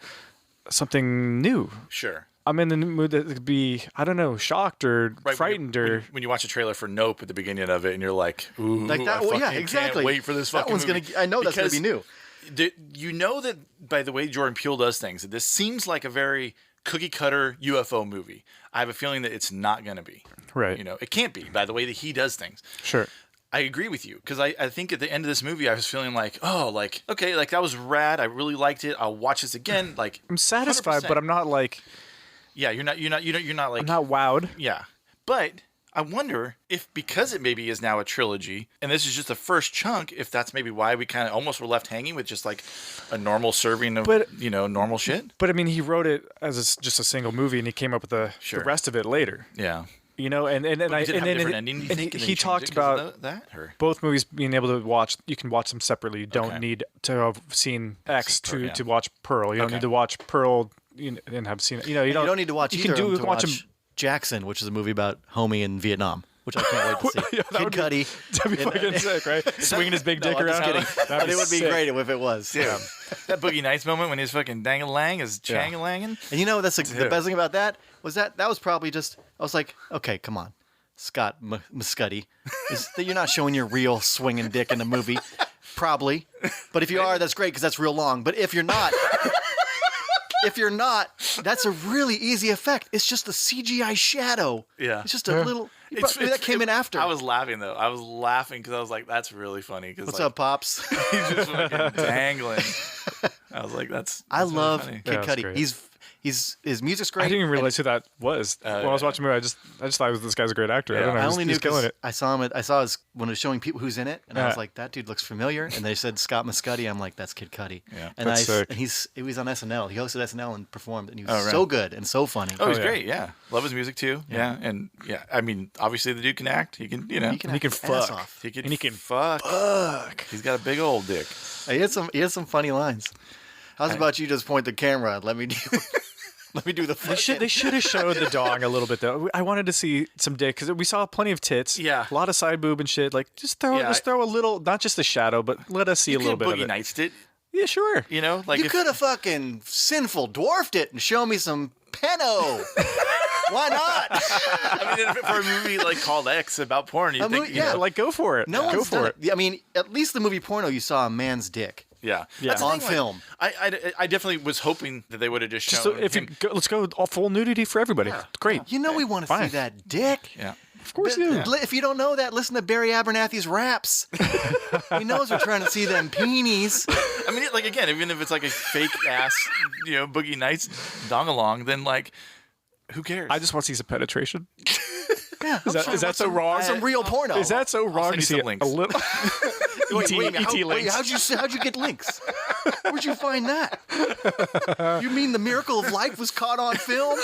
something new. Sure. I'm in the mood that could be, I don't know, shocked or frightened when you watch a trailer for Nope at the beginning of it and you're like, ooh, like that. Well, yeah, exactly. Can't wait for this fucking movie. I know that's going to be new. You know that by the way Jordan Peele does things, that this seems like a very cookie cutter UFO movie. I have a feeling that it's not going to be. Right. You know, it can't be by the way that he does things. Sure. I agree with you because I think at the end of this movie I was feeling like, oh, like okay, like that was rad. I really liked it. I'll watch this again. Like I'm satisfied, 100%. but I'm not like. Yeah, you're not like. I'm not wowed. Yeah, but I wonder if because it maybe is now a trilogy and this is just the first chunk, if that's maybe why we kind of almost were left hanging with just like a normal serving of normal shit. But I mean, he wrote it as just a single movie, and he came up with the rest of it later. Yeah. You know, and he talked about both movies being able to watch. You can watch them separately. You don't need to have seen X to watch Pearl. You don't need to watch Pearl and have seen it. You don't need to watch. You can do watch him. Jackson, which is a movie about homie in Vietnam, which I can't wait to see. Kid Cudi. That'd be fucking sick, right? Swinging his big dick around. I'm just kidding. It would be great if it was. Yeah. That Boogie Nights moment when he's fucking dang-a-lang is chang-a-langing. And you know, that's the best thing about that was that was probably just, I was like, okay, come on, Scott Muscuddy. You're not showing your real swinging dick in a movie. Probably. But if you are, that's great because that's real long. But if you're not... if you're not, that's a really easy effect. It's just a CGI shadow. Yeah. It's just a little. That came in after. I was laughing though. I was laughing because I was like, "That's really funny." What's up, pops? He's just fucking dangling. I was like, "That's." I love really Kid Cudi. His music's great. I didn't even realize who that was. When I was watching the movie, I just thought this guy's a great actor. Yeah. I don't know. I only knew he's killing it. I saw him. I saw his when it was showing people who's in it, and I was like, "That dude looks familiar." And they said Scott Mescudi. I'm like, "That's Kid Cudi." Yeah, and that's sick. and he was on SNL. He hosted SNL and performed, and he was so good and so funny. Oh, he's great. Yeah, love his music too. Yeah, and I mean, obviously the dude can act. He can, he can fuck. He can fuck. He's got a big old dick. He had some funny lines. How's about you just point the camera and let me do let me do the fucking... They should have showed the dong a little bit though. I wanted to see some dick because we saw plenty of tits. Yeah, a lot of side boob and shit. Like just throw a little, not just the shadow, but let us see a little bit of it. Boogie Nights it. Yeah, sure. You know, like you could have fucking sinful dwarfed it and show me some peno. Why not? I mean, for a movie like called X about porn, you think, like go for it. No, go for it. I mean, at least the movie Porno, you saw a man's dick. Yeah. That's on film. I definitely was hoping that they would have just shown. So if let's go all full nudity for everybody. Yeah. Great. You know we want to see that dick. Yeah. Of course you do. If you don't know that, listen to Barry Abernathy's raps. He knows we're trying to see them peenies. I mean, like again, even if it's like a fake ass, Boogie Nights dong-along, then like, who cares? I just want to see some penetration. Yeah. Is that so wrong? Some real porno. Is that so wrong to see links. a little? Wait, links. How'd you get links? Where'd you find that? You mean the miracle of life was caught on film?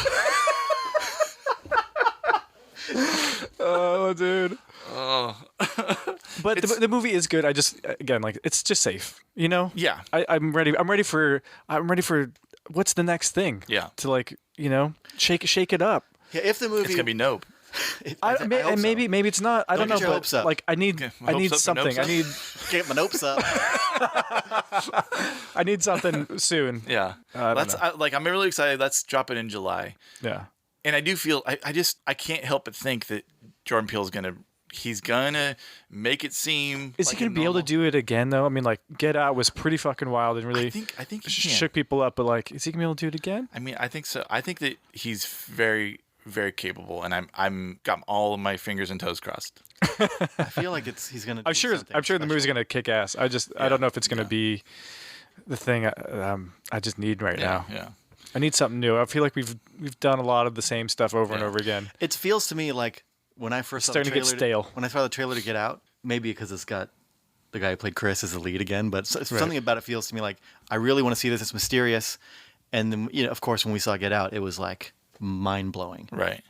Oh, dude. Oh. But the movie is good. I just again like it's just safe. Yeah. I'm ready. I'm ready for what's the next thing? Yeah. To like shake it up. Yeah. If the movie, it's gonna be Nope. Maybe it's not. I don't know. But like I need something. I need get my nopes up. I need something soon. Yeah. I'm really excited. Let's drop it in July. Yeah. And I do feel I can't help but think that Jordan Peele's he's gonna make it seem. Is he gonna be able to do it again though? I mean, like Get Out was pretty fucking wild and really I think he shook people up. But like, is he gonna be able to do it again? I mean, I think so. I think that he's very, very capable, and I'm got all of my fingers and toes crossed. I feel like he's gonna. I'm sure the movie's gonna kick ass. I don't know if it's gonna be the thing I just need right now. Yeah. I need something new. I feel like we've done a lot of the same stuff over and over again. It feels to me like when I first saw the trailer, to get stale. When I saw the trailer to Get Out, maybe because it's got the guy who played Chris as the lead again, but something about it feels to me like I really want to see this. It's mysterious, and then of course, when we saw Get Out, it was like mind blowing. Right.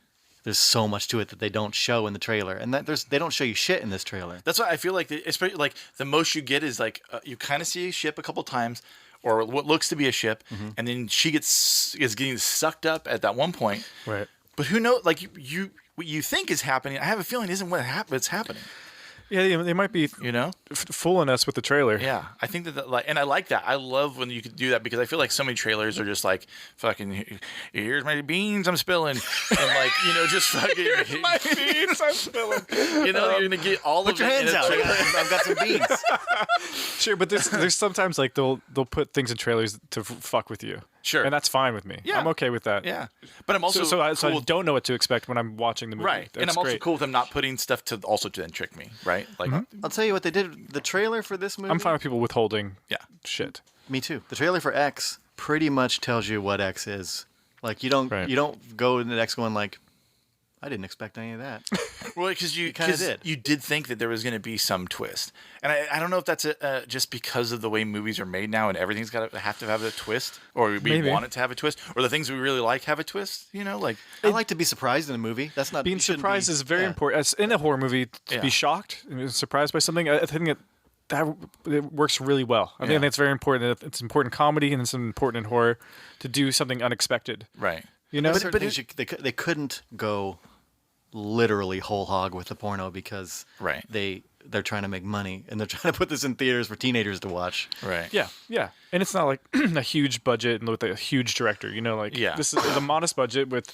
There's so much to it that they don't show in the trailer, and they don't show you shit in this trailer. That's why I feel like, especially like the most you get is like you kind of see a ship a couple times, or what looks to be a ship, and then she is getting sucked up at that one point. Right. But who knows? Like what you think is happening, I have a feeling isn't what's happening. Yeah, they might be, fooling us with the trailer. Yeah, I think that, and I like that. I love when you can do that because I feel like so many trailers are just like, fucking, here's my beans I'm spilling, and just fucking my beans I'm spilling. You're gonna get all put of your it hands out. I've got some beans. Sure, but there's sometimes like they'll put things in trailers to fuck with you. Sure, and that's fine with me. Yeah, I'm okay with that. Yeah, but I'm also so I don't know what to expect when I'm watching the movie. Right, and I'm also cool with them not putting stuff to then trick me. Right, like I'll tell you what they did. The trailer for this movie. I'm fine with people withholding. Yeah, shit. Me too. The trailer for X pretty much tells you what X is. Like you don't go into X going like, I didn't expect any of that. Well, because you did think that there was going to be some twist, and I don't know if that's just because of the way movies are made now, and everything's got to have a twist, or we want it to have a twist, or the things we really like have a twist. I like to be surprised in a movie. That's not being surprised is very important. As in a horror movie, to be shocked and surprised by something. I think that it works really well. I think that's very important. It's important in comedy and it's important in horror to do something unexpected. Right. But they couldn't go literally whole hog with the porno because they're trying to make money and they're trying to put this in theaters for teenagers to watch. Right. Yeah. And it's not like a huge budget and with a huge director. This is a modest budget with,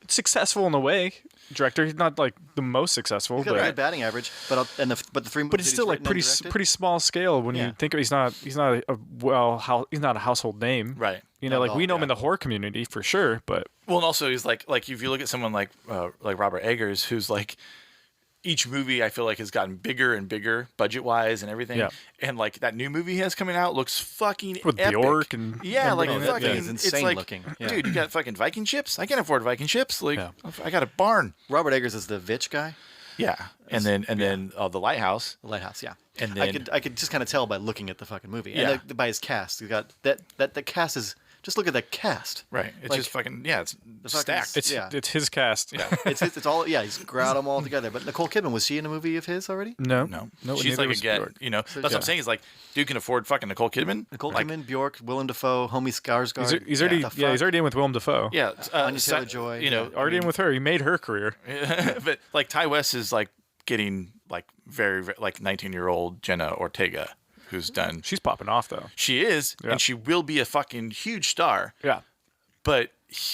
successful in a way. Director, he's not like the most successful. He's got a good batting average, but the three movies. But it's still like pretty small scale when you think of. He's not a household name. Right. You know, like we know him in the horror community for sure, but and also he's like if you look at someone like Robert Eggers, who's like each movie I feel like has gotten bigger and bigger budget wise and everything, and like that new movie he has coming out looks fucking with epic. Bjork and like fucking it's insane like, looking. Dude, you got fucking Viking ships. I can't afford Viking ships. Like I got a barn. Robert Eggers is the Vitch guy. Yeah, and then the Lighthouse. The Lighthouse, yeah. And then I could just kind of tell by looking at the fucking movie and by his cast. You got that the cast is just look at the cast. Right. It's just fucking it's stacked. It's his cast. Yeah. it's all he's ground them all together. But Nicole Kidman, was she in a movie of his already? No. She's like again, that's what I'm saying is like dude can afford fucking Nicole Kidman. Nicole Kidman, Bjork, Willem Dafoe, Homie Skarsgård. He's already in with Willem Dafoe. Yeah, Anya Taylor-Joy. Already in with her. He made her career. But like Ty West is like getting like very, very like 19-year-old Jenna Ortega, who's done. She's popping off though. She is, and she will be a fucking huge star. Yeah, but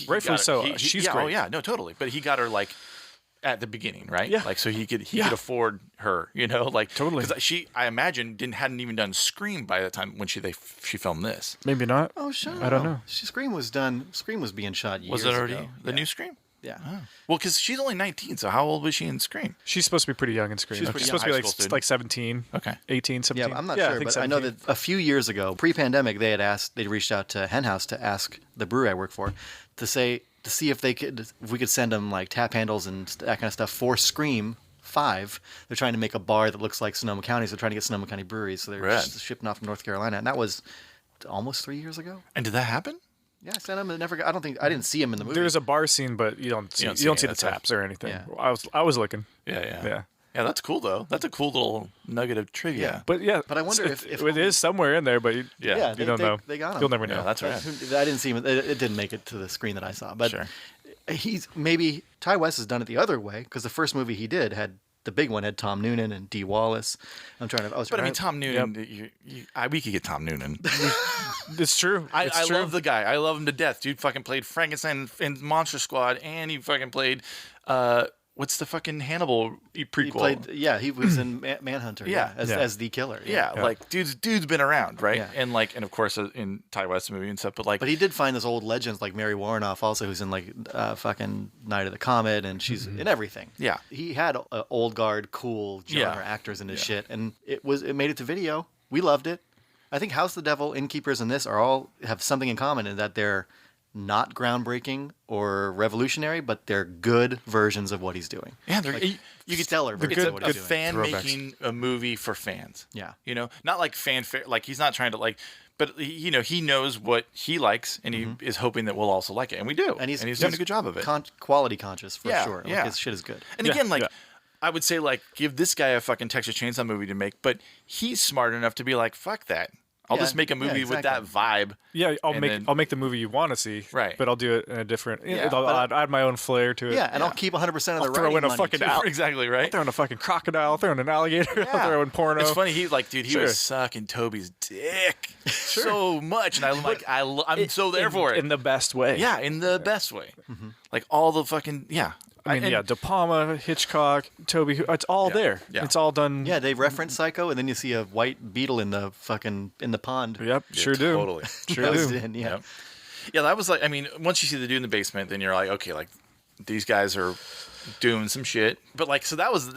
rightfully so. She's great. Oh yeah, no, totally. But he got her like at the beginning, right? Yeah. Like so he could afford her, like totally. Because I imagine hadn't even done Scream by the time when she filmed this. Maybe not. Oh sure. I don't know. Scream was done. Scream was being shot years ago. Was it already ago. the new Scream? Yeah. Oh. Well, because she's only 19, so how old was she in Scream? She's supposed to be pretty young in Scream. She's supposed to be like 17. Okay. 18, 17. Yeah, I'm not sure, but I know that a few years ago, pre-pandemic, they reached out to Hen House to ask the brewery I work for to see if we could send them like tap handles and that kind of stuff for Scream 5. They're trying to make a bar that looks like Sonoma County, so they're trying to get Sonoma County breweries. So they're just shipping off from North Carolina, and that was almost 3 years ago. And did that happen? Yeah, I sent him and never got. I didn't see him in the movie. There's a bar scene, but you don't see the taps or anything. Yeah. I was looking. Yeah, that's cool though. That's a cool little nugget of trivia. But I wonder if it is somewhere in there, but you don't know. They got him. You'll never know. Yeah, that's right. I didn't see him. It didn't make it to the screen that I saw. But sure. Maybe Ty West has done it the other way because the first movie he did had. The big one had Tom Noonan and Dee Wallace. Tom Noonan, we could get Tom Noonan. It's true. I love the guy. I love him to death. Dude fucking played Frankenstein in Monster Squad, and he fucking played, what's the fucking Hannibal prequel? He was in Manhunter. As the killer. Yeah, like dude's been around, right? Yeah. And and of course in Ty West's movie and stuff, but he did find those old legends like Mary Warrenoff also, who's in like fucking Night of the Comet, and she's in everything. Yeah, he had old guard, cool genre actors in his shit, and it made it to video. We loved it. I think House of the Devil, Innkeepers, and this have something in common in that they're not groundbreaking or revolutionary, but they're good versions of what he's doing. Yeah, they're you could stellar versions of what he's doing. Fan making a movie for fans. Yeah, not like fanfare. Like he's not trying to like, but he knows what he likes, and he is hoping that we'll also like it, and we do. And he's doing a good job of it. Quality conscious for sure. Yeah, like, his shit is good. And again, I would say give this guy a fucking Texas Chainsaw movie to make, but he's smart enough to be like, fuck that. I'll just make a movie with that vibe. Yeah, I'll make the movie you want to see. Right. But I'll do it in a different. I'll add my own flair to it. Yeah, and I'll keep 100% of the throw in a fucking exactly right. I'll throw in a fucking crocodile. I'll throw in an alligator. I'll throw in porno. It's funny. He was sucking Toby's dick so much, and I'm so there for it in the best way. Yeah, in the best way. Mm-hmm. Like all the fucking I mean, De Palma, Hitchcock, Toby, it's all there. Yeah. It's all done. Yeah, they reference Psycho, and then you see a white beetle in the pond. Yep, sure do. Totally. Sure do. Yeah, that was like, I mean, once you see the dude in the basement, then you're like, okay, like these guys are doing some shit. But like, so that was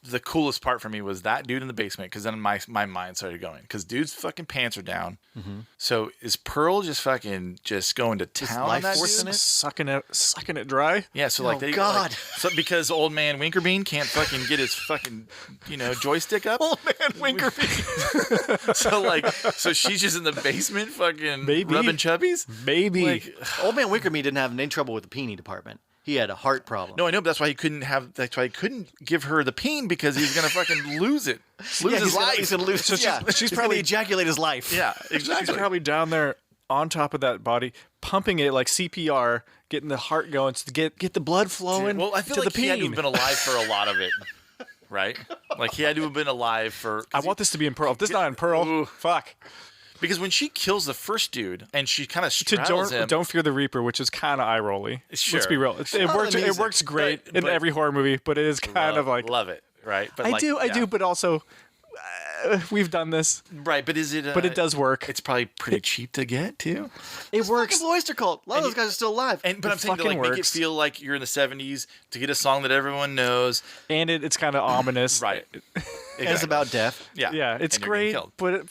the coolest part for me was that dude in the basement, because then my mind started going, because dude's fucking pants are down. Mm-hmm. So is Pearl just going to town on that dude? Sucking it dry? Yeah, so so because old man Winkerbean can't fucking get his fucking joystick up. Old man Winkerbean. so she's just in the basement fucking rubbing chubbies? Maybe. Like, old man Winkerbean didn't have any trouble with the peenie department. He had a heart problem. No, I know, but that's why he couldn't give her the peen, because he was gonna fucking lose his life. He's gonna lose. She's probably ejaculate his life. Yeah, exactly. She's probably down there on top of that body, pumping it like CPR, getting the heart going to get the blood flowing. Well, I feel to like the he had to have been alive for a lot of it, right? Like he had to have been alive for. I want this to be in Pearl. If this is not in Pearl, fuck. Because when she kills the first dude and she kind of straddles him, Don't Fear the Reaper, which is kind of eye rolly. Sure. Let's be real. It works great in every horror movie, but it is kind of like love it, right? But I do, but also we've done this. Right, but is it? But it does work. It's probably pretty cheap to get too. It works. Blue Oyster Cult. A lot of those guys are still alive. But I'm saying to make it feel like you're in the 70s to get a song that everyone knows, and it's kind of ominous. Right. And it's about death. Yeah, it's great, but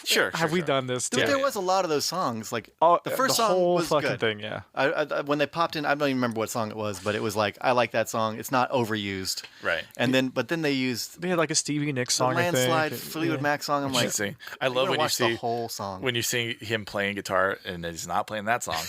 Sure. Have we done this? Dude, there was a lot of those songs. Like the first the song whole was fucking good. thing. Yeah. I when they popped in, I don't even remember what song it was, but it was like I like that song. It's not overused. Right. And then they used they had like a Stevie Nicks song. The Landslide, I think. Fleetwood Mac song. I'm like, I love when you see the whole song. When you see him playing guitar and he's not playing that song.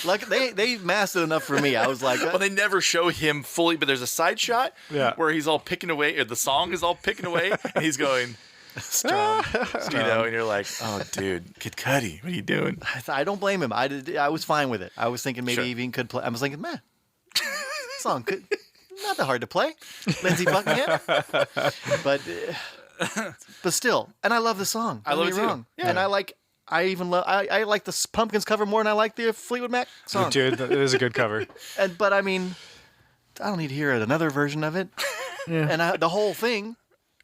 Like they masked it enough for me. I was like, well, they never show him fully, but there's a side shot where he's all picking away, or the song is all picking away, and he's going strong. You know, and you're like, oh, dude, Kid Cudi, what are you doing? I don't blame him. I was fine with it. I was thinking maybe he even could play. I was thinking, man, song could not that hard to play. Lindsey Buckingham, but still, and I love the song. I love it too. Yeah. And I like the Pumpkins cover more than I like the Fleetwood Mac song. Dude, it is a good cover. But I mean, I don't need to hear another version of it. Yeah. And the whole thing.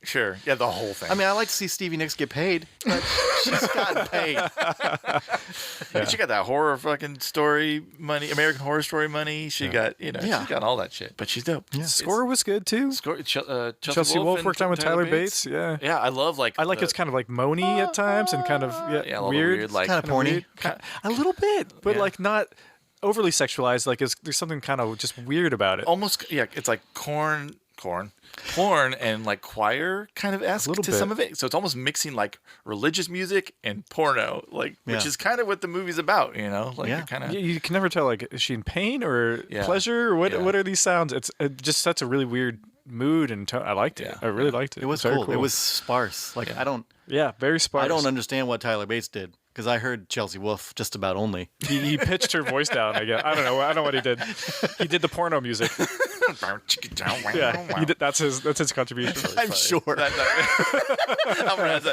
Sure. Yeah, the whole thing. I mean, I like to see Stevie Nicks get paid, but she's gotten paid. Yeah. She got that horror fucking story money, American Horror Story money. She got, she's got all that shit. But she's dope. Yeah. Score was good too. Chelsea Wolfe worked on with Tyler Bates. Yeah. Yeah, I love it's kind of like moany at times and kind of weird, like kind of porny, a little bit, but like not overly sexualized. Like there's something kind of just weird about it. Almost, it's like porn and like choir kind of esque to some of it. So it's almost mixing like religious music and porno, like which is kind of what the movie's about, Like kind of you can never tell, like, is she in pain or pleasure or what are these sounds? It just sets a really weird mood and tone. I liked it. Yeah. I really liked it. It was cool. It was sparse. Like I don't. Yeah, very sparse. I don't understand what Tyler Bates did. Because I heard Chelsea Wolfe just about only. He pitched her voice down, I guess. I don't know what he did. He did the porno music. Yeah, that's his contribution. Really I'm sure. That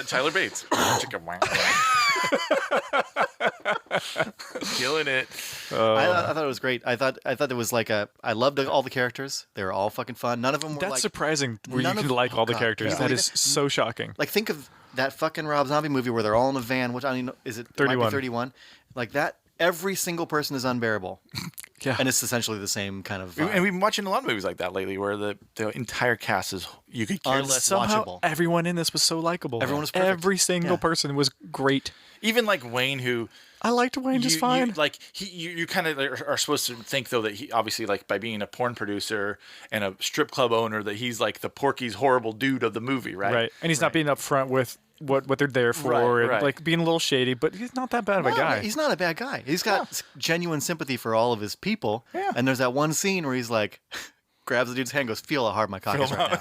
Tyler Bates. Killing it. I thought it was great. I thought there was like I loved all the characters. They were all fucking fun. None of them were That's surprising where you can like all the characters. That is so shocking. Like think of that fucking Rob Zombie movie where they're all in a van, which I mean, is it 31? Might be 31. Like that, every single person is unbearable. Yeah. And it's essentially the same kind of vibe. And we've been watching a lot of movies like that lately where the entire cast is, you could care less. Somehow watchable. Everyone in this was so likable. Everyone was perfect. Every single person was great. Even like Wayne, who... I liked Wayne just fine. You kind of are supposed to think, though, that he obviously, like, by being a porn producer and a strip club owner, that he's like the Porky's horrible dude of the movie, right? Right. And he's not being upfront with what they're there for, and like being a little shady, but he's not that bad of a guy. He's not a bad guy. He's got genuine sympathy for all of his people. Yeah. And there's that one scene where he's like, grabs the dude's hand and goes, feel how hard my cock is right now.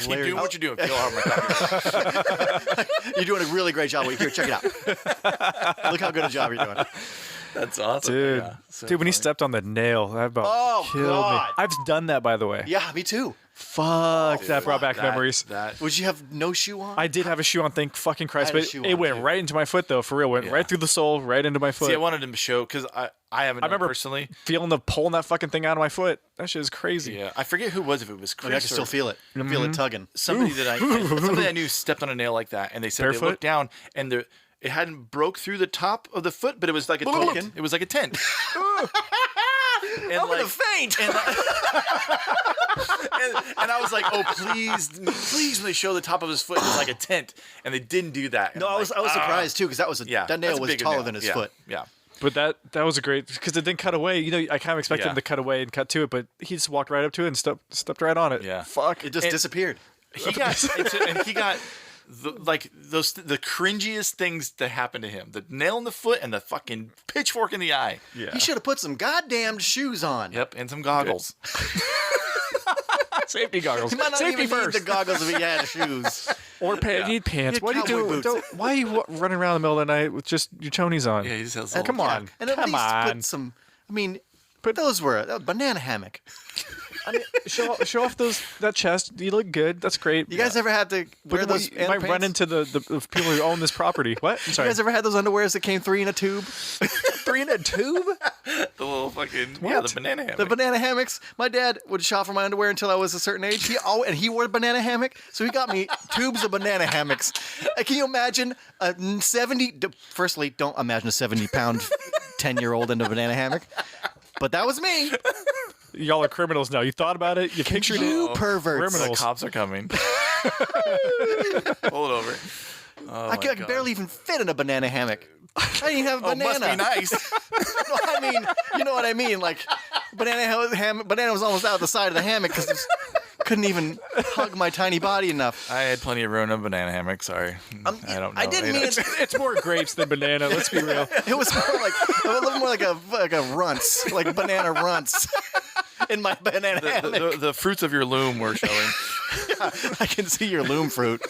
Keep doing what you're doing. Feel how hard my cock is. You're doing a really great job. Here, check it out. Look how good a job you're doing. That's awesome. Dude. Yeah, dude, when he stepped on the nail, that about killed me. I've done that, by the way. Yeah, me too. Fuck, that brought back memories. Would you have no shoe on? I did have a shoe on, thank fucking Christ, but it went right into my foot, though, for real. Went right through the sole, right into my foot. See, I wanted him to show, because I haven't done personally. Feeling pulling that fucking thing out of my foot. That shit is crazy. Yeah, I forget who it was, if it was Chris. I can still feel it. I feel it tugging. Somebody somebody I knew stepped on a nail like that, and they said Barefoot? They looked down, and it hadn't broke through the top of the foot, but it was like a tent. It was like a tent. And I'm gonna faint. And I was like, oh, please, when they show the top of his foot, it's like a tent. And they didn't do that. No, I was surprised too, because that nail was taller than his foot. Yeah. But that was a great, because it didn't cut away. I kind of expected him to cut away and cut to it, but he just walked right up to it and stepped right on it. Yeah. Fuck. It just disappeared. He got the cringiest things that happened to him: the nail in the foot and the fucking pitchfork in the eye. Yeah. He should have put some goddamn shoes on. Yep, and some goggles. Safety goggles. He might not Safety even first. need the goggles if he had shoes. Or pants. You need pants. What are you doing? Why are you running around in the middle of the night with just your chonies on? Yeah, he just has come on. And at least put some. I mean, those were a banana hammock. I mean, show off that chest. You look good. That's great. You guys ever had to wear those? You might run into the people who own this property. What? I'm sorry. You guys ever had those underwears that came 3 in a tube? 3 in a tube? The little fucking the banana hammock. The banana hammocks. My dad would shop for my underwear until I was a certain age. He wore a banana hammock, so he got me tubes of banana hammocks. Can you imagine a 70? Firstly, don't imagine a 70-pound 10-year-old in a banana hammock. But that was me. Y'all are criminals now. You thought about it. You pictured it. You perverts. The cops are coming. Pull it over. Oh I could barely even fit in a banana hammock. I didn't even have a banana. Must be nice. No, I mean, you know what I mean. Like, banana was almost out the side of the hammock because couldn't even hug my tiny body enough. I had plenty of room in a banana hammock. Sorry, I don't know. I didn't mean it's more grapes than banana. Let's be real. It was a little more like a runts, like banana runts in my banana hammock. The fruits of your loom were showing. Yeah, I can see your loom fruit.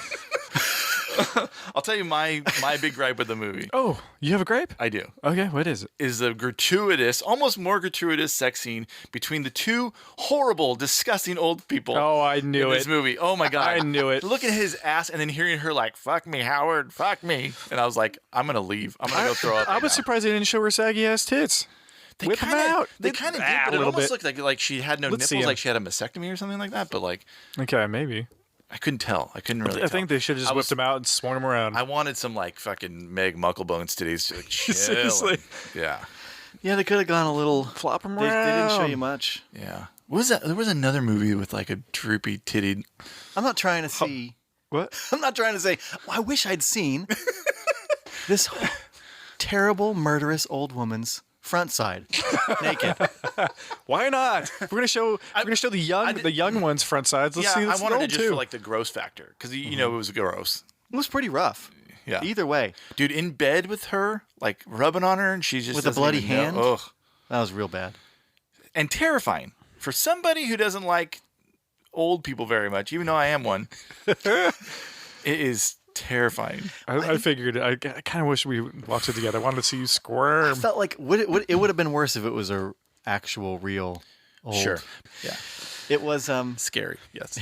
I'll tell you my big gripe with the movie. Oh, you have a gripe? I do. Okay, what is it? Is the gratuitous, almost more gratuitous sex scene between the two horrible, disgusting old people. Oh, I knew in this movie. Oh my god, I knew it. Look at his ass, and then hearing her like, "Fuck me, Howard, fuck me," and I was like, "I'm gonna leave. I'm gonna go throw up." I was surprised they didn't show her saggy ass tits. Whip them out. They kind of did, but it almost looked like she had no nipples, like she had a mastectomy or something like that. But like, okay, maybe. I couldn't tell. I couldn't really tell. I think they should have just whipped them out and swung them around. I wanted some like fucking Meg Mucklebones titties. Like, seriously. Yeah. Yeah, they could have gone a little. Flop them around. They didn't show you much. Yeah. What was that? There was another movie with like a droopy tittied. I'm not trying to see. What? I'm not trying to say. I wish I'd seen this terrible, murderous old woman's front side naked. Why not? We're gonna show the young ones front sides. Let's see. I wanted it just too. for like the gross factor because you know it was gross. It was pretty rough. Yeah. Either way, dude, in bed with her, like rubbing on her, and she just with a bloody hand. Ugh, that was real bad and terrifying for somebody who doesn't like old people very much. Even though I am one, it is terrifying. I figured. I kind of wish we watched it together. I wanted to see you squirm. I felt like it would have been worse if it was a actual real old. Sure. Yeah. It was scary. Yes.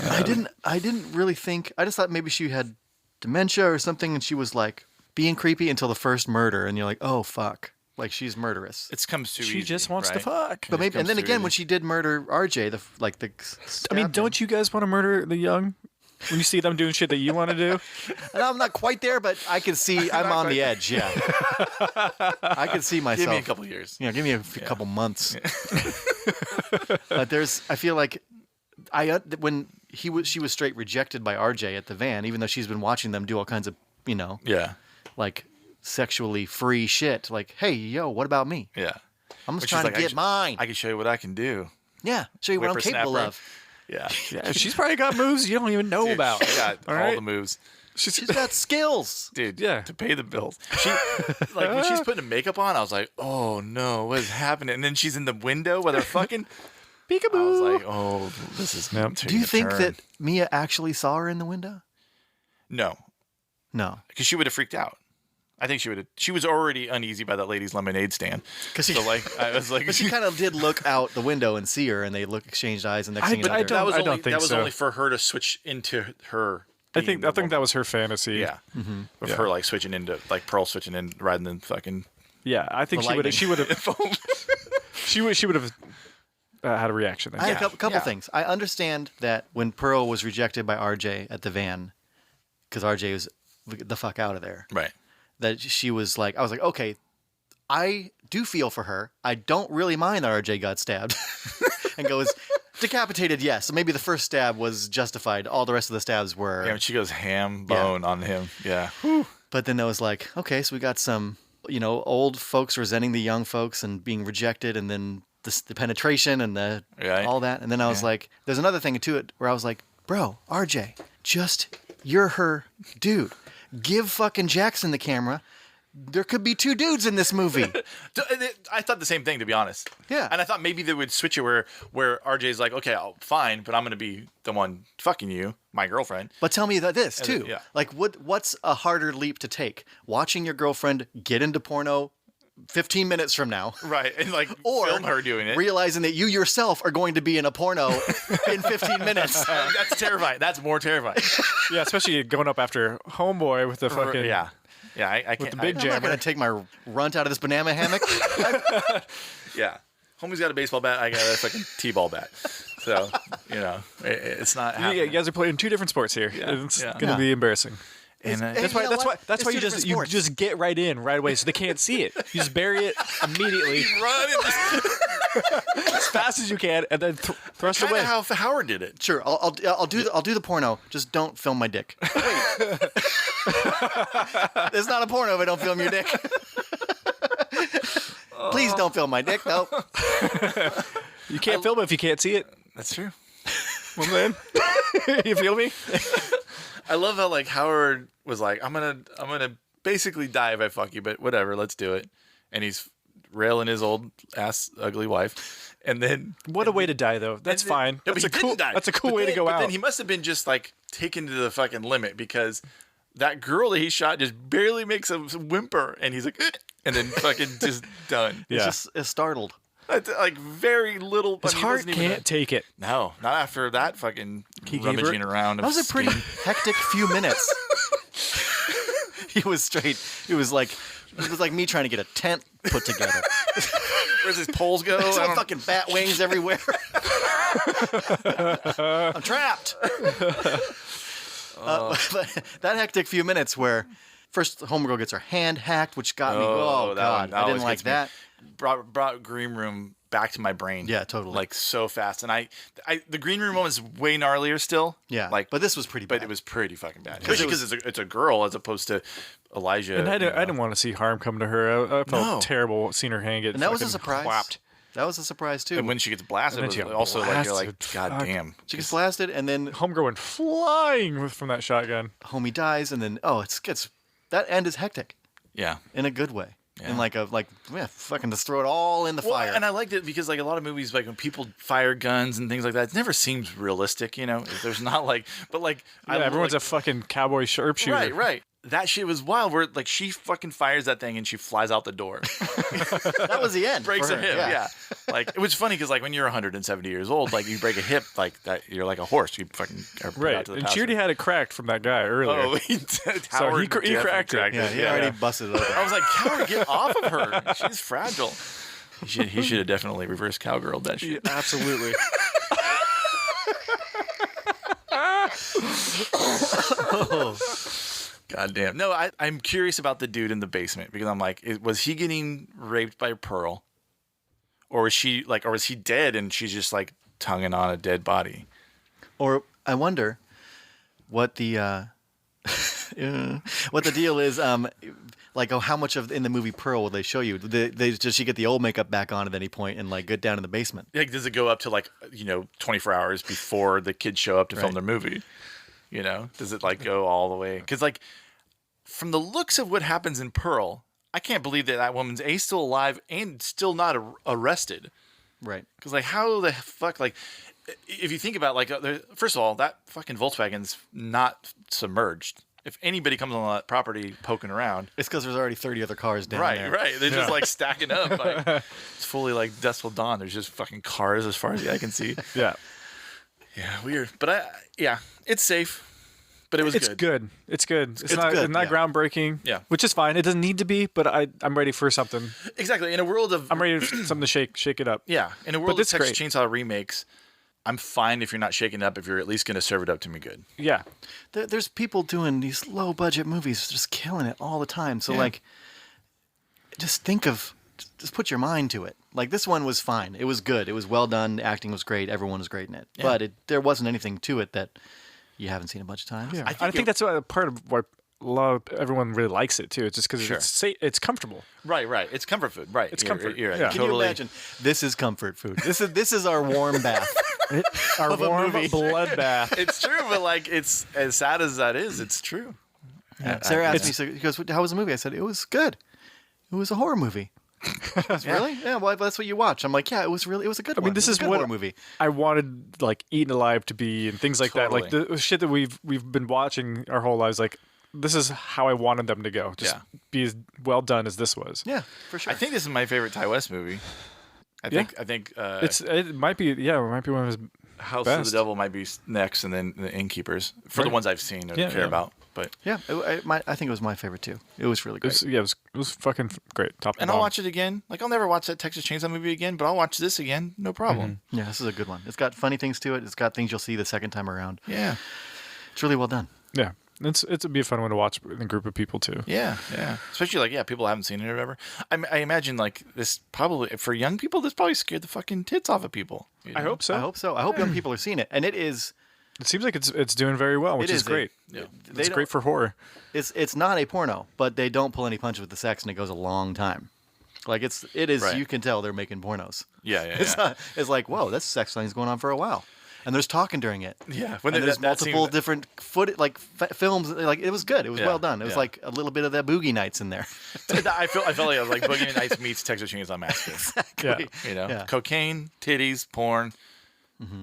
I didn't really think. I just thought maybe she had dementia or something, and she was like being creepy until the first murder, and you're like, oh fuck. Like she's murderous. It comes too easy. She just wants to fuck. But maybe, and then again, when she did murder RJ, I mean, don't you guys want to murder the young? When you see them doing shit that you want to do? And I'm not quite there, but I can see I'm on the edge. Yeah, I can see myself. Give me a couple years. Yeah, give me a couple months. But I feel like when she was straight rejected by RJ at the van, even though she's been watching them do all kinds of like sexually free shit. Like, hey, yo, what about me? Yeah, I'm just trying to get mine. I can show you what I can do. Yeah, show you what I'm capable of. Yeah. She's probably got moves you don't even know about. She got all the moves. She's got skills, dude. Yeah, to pay the bills. She like when she's putting makeup on, I was like, oh no, what is happening? And then she's in the window with her fucking peekaboo. I was like, oh, this is. Do you think that Mia actually saw her in the window? No, because she would have freaked out. I think she would have. She was already uneasy by that lady's lemonade stand. So like, I was like, but she kind of did look out the window and see her, and they exchanged eyes, and next thing you know, I don't think that was only for her to switch into her. I think that was her fantasy. Yeah, of her like switching into like Pearl switching in riding the fucking. Yeah, I think she would have. She would have had a reaction. Then. I had a couple things. I understand that when Pearl was rejected by RJ at the van, because RJ was the fuck out of there. Right. That she was like, I was like, okay, I do feel for her. I don't really mind that RJ got stabbed and goes decapitated. Yes. So maybe the first stab was justified. All the rest of the stabs were. Yeah, when she goes ham bone on him. Yeah. Whew. But then I was like, okay, so we got some, old folks resenting the young folks and being rejected, and then the penetration and all that. And then I was like, there's another thing to it where I was like, bro, RJ, you're her dude. Give fucking Jackson the camera. There could be two dudes in this movie. I thought the same thing, to be honest. Yeah. And I thought maybe they would switch it where RJ's like, okay, fine, but I'm going to be the one fucking you, my girlfriend. But tell me this, too. Like, what's a harder leap to take? Watching your girlfriend get into porno 15 minutes from now. Right. And like or film her doing it. Realizing that you yourself are going to be in a porno in 15 minutes. That's terrifying. That's more terrifying. Yeah, especially going up after Homeboy with the fucking... Yeah. Yeah, I can't. With the big I'm jammer. not going to take my runt out of this banana hammock. Yeah. Homie's got a baseball bat. I got a fucking T-ball bat. So, it's not happening. Yeah, you guys are playing two different sports here. Yeah. It's going to be embarrassing. And that's why you just get right in right away so they can't see it. You just bury it immediately. You run as fast as you can and then thrust away. away. How Howard did it. Sure, I'll do the porno. Just don't film my dick. Wait. It's not a porno if I don't film your dick. Please don't film my dick. Nope. You can't film it if you can't see it. That's true. Well, then, you feel me? I love how like Howard was like, I'm gonna basically die if I fuck you, but whatever, let's do it. And he's railing his old ass ugly wife. And then what a way to die though. That's fine. No, that's a cool way to go out. But then he must have been just like taken to the fucking limit because that girl that he shot just barely makes a whimper, and he's like, and then fucking just done. Yeah, it's startled. Like very little. His heart can't take it. No, not after that fucking rummaging around. That was a pretty hectic few minutes. He was straight. It was like me trying to get a tent put together. Where's his poles go? There's fucking bat wings everywhere. I'm trapped. But that hectic few minutes where first homegirl gets her hand hacked, which got me. Oh god, I didn't like that. Brought Green Room back to my brain. Yeah, totally. Like so fast, and the Green Room one was way gnarlier still. Yeah, like but this was pretty bad. But it was pretty fucking bad, especially because it's a girl as opposed to Elijah. And I didn't want to see harm come to her. I felt terrible seeing her hand get. And that was a surprise. Whapped. That was a surprise too. And when she gets blasted, it was also like you're like, God damn. She gets blasted, and then homegirl went flying from that shotgun. Homie dies, and then that end is hectic. Yeah, in a good way. Yeah. And fucking just throw it all in the fire. And I liked it because like a lot of movies, like when people fire guns and things like that, it never seems realistic, There's not like, but like, everyone's a fucking cowboy sharpshooter. Right. That shit was wild. Where like she fucking fires that thing and she flies out the door. That was the end. Breaks a hip. Yeah. Like it was funny because like when you're 170 years old, like you break a hip like that, you're like a horse. You fucking are put out to the and she already had it cracked from that guy earlier. Oh, he did. So he cracked it. Yeah, he already busted it open. I was like, Howard, get off of her. She's fragile. He should have definitely reverse cowgirled that shit. Yeah, absolutely. God damn. No, I'm curious about the dude in the basement because I'm like, was he getting raped by Pearl? Or was he dead and she's just like tonguing on a dead body? Or I wonder what the deal is. How much of in the movie Pearl will they show you? Does she get the old makeup back on at any point and like get down in the basement? Like, does it go up to 24 hours before the kids show up to film their movie? Does it like go all the way? Because like from the looks of what happens in Pearl, I can't believe that woman's still alive and still not arrested. Right. Because like how the fuck like if you think about first of all that fucking Volkswagen's not submerged. If anybody comes on that property poking around, it's because there's already 30 other cars down there. Right. They're just like stacking up. Like, it's fully like dusk till dawn. There's just fucking cars as far as the eye can see. Yeah. Yeah, weird. But it's safe. But it's good. It's good. It's not groundbreaking. Yeah. Which is fine. It doesn't need to be, but I'm ready for something. Exactly. In a world of I'm ready for something to shake it up. Yeah. In a world of Texas Chainsaw remakes, I'm fine if you're not shaking it up if you're at least going to serve it up to me good. Yeah. There's people doing these low budget movies just killing it all the time. So just put your mind to it. Like this one was fine. It was good. It was well done. The acting was great. Everyone was great in it. Yeah. But there wasn't anything to it that you haven't seen a bunch of times. Yeah. I think that's part of why everyone really likes it too. It's just because it's comfortable. Right. It's comfort food. Right. It's comfort. You're right. Yeah. Can you imagine? This is comfort food. This is our warm bath. Our warm blood bath. It's true, but like it's as sad as that is, it's true. Yeah. Sarah asked me, she goes, "How was the movie?" I said, "It was good. It was a horror movie." Really? Yeah. Well, that's what you watch. I'm like, yeah, it was a good one. I mean, this is what horror movie I wanted, like Eaten Alive to be, and things like that. Like the shit that we've been watching our whole lives. Like this is how I wanted them to go. Just be as well done as this was. Yeah, for sure. I think this is my favorite Ty West movie. I think it might be one of his House best. of the Devil might be next, and then The Innkeepers for the ones I've seen or care about. But yeah, I think it was my favorite too. It was really great. It was fucking great. Top and I'll watch it again. Like I'll never watch that Texas Chainsaw movie again, but I'll watch this again, no problem. Yeah, this is a good one. It's got funny things to it. It's got things you'll see the second time around. Yeah, it's really well done. Yeah. It'd be a fun one to watch in a group of people too. Yeah. Especially people haven't seen it or whatever. I imagine this probably for young people. This probably scared the fucking tits off of people. You know? I hope so. I hope young people are seeing it, and it is. It seems like it's doing very well, which is great. It's great for horror. It's not a porno, but they don't pull any punches with the sex, and it goes a long time. Like it is. Right. You can tell they're making pornos. Yeah. It's like whoa, this sex scene's going on for a while. And there's talking during it. Yeah, when there's multiple different films. Like it was good. It was well done. It was like a little bit of that Boogie Nights in there. I felt like it was like Boogie Nights meets Texas Chainsaw Massacre. Exactly. Cocaine, titties, porn.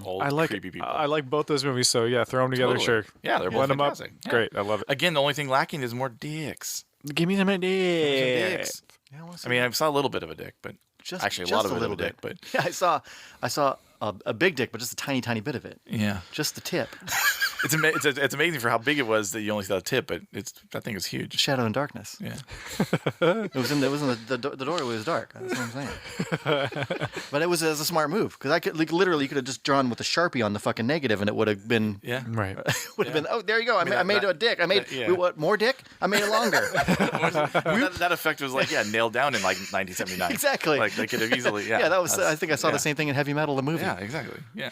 Old creepy people. I like both those movies. So throw them together. Sure. Yeah, they're both fantastic. Them up. Great. I love it. Again, the only thing lacking is more dicks. Give me some dicks. Yeah, I mean, I saw a little bit of a dick, but actually a lot of it of a dick. But yeah, I saw a big dick, but just a tiny bit of it. Yeah, just the tip. It's amazing for how big it was that you only saw the tip, but that thing is huge. Shadow and Darkness. Yeah, it was in the door was dark. That's what I'm saying. But it was a smart move because I could literally you could have just drawn with a Sharpie on the fucking negative, and it would have been right. Would have been there you go. I made a dick. I made what more dick? I made it longer. that effect was nailed down in 1979. Exactly. Like they could have easily. Yeah, that was. I think I saw the same thing in Heavy Metal, the movie. Yeah, exactly. Yeah,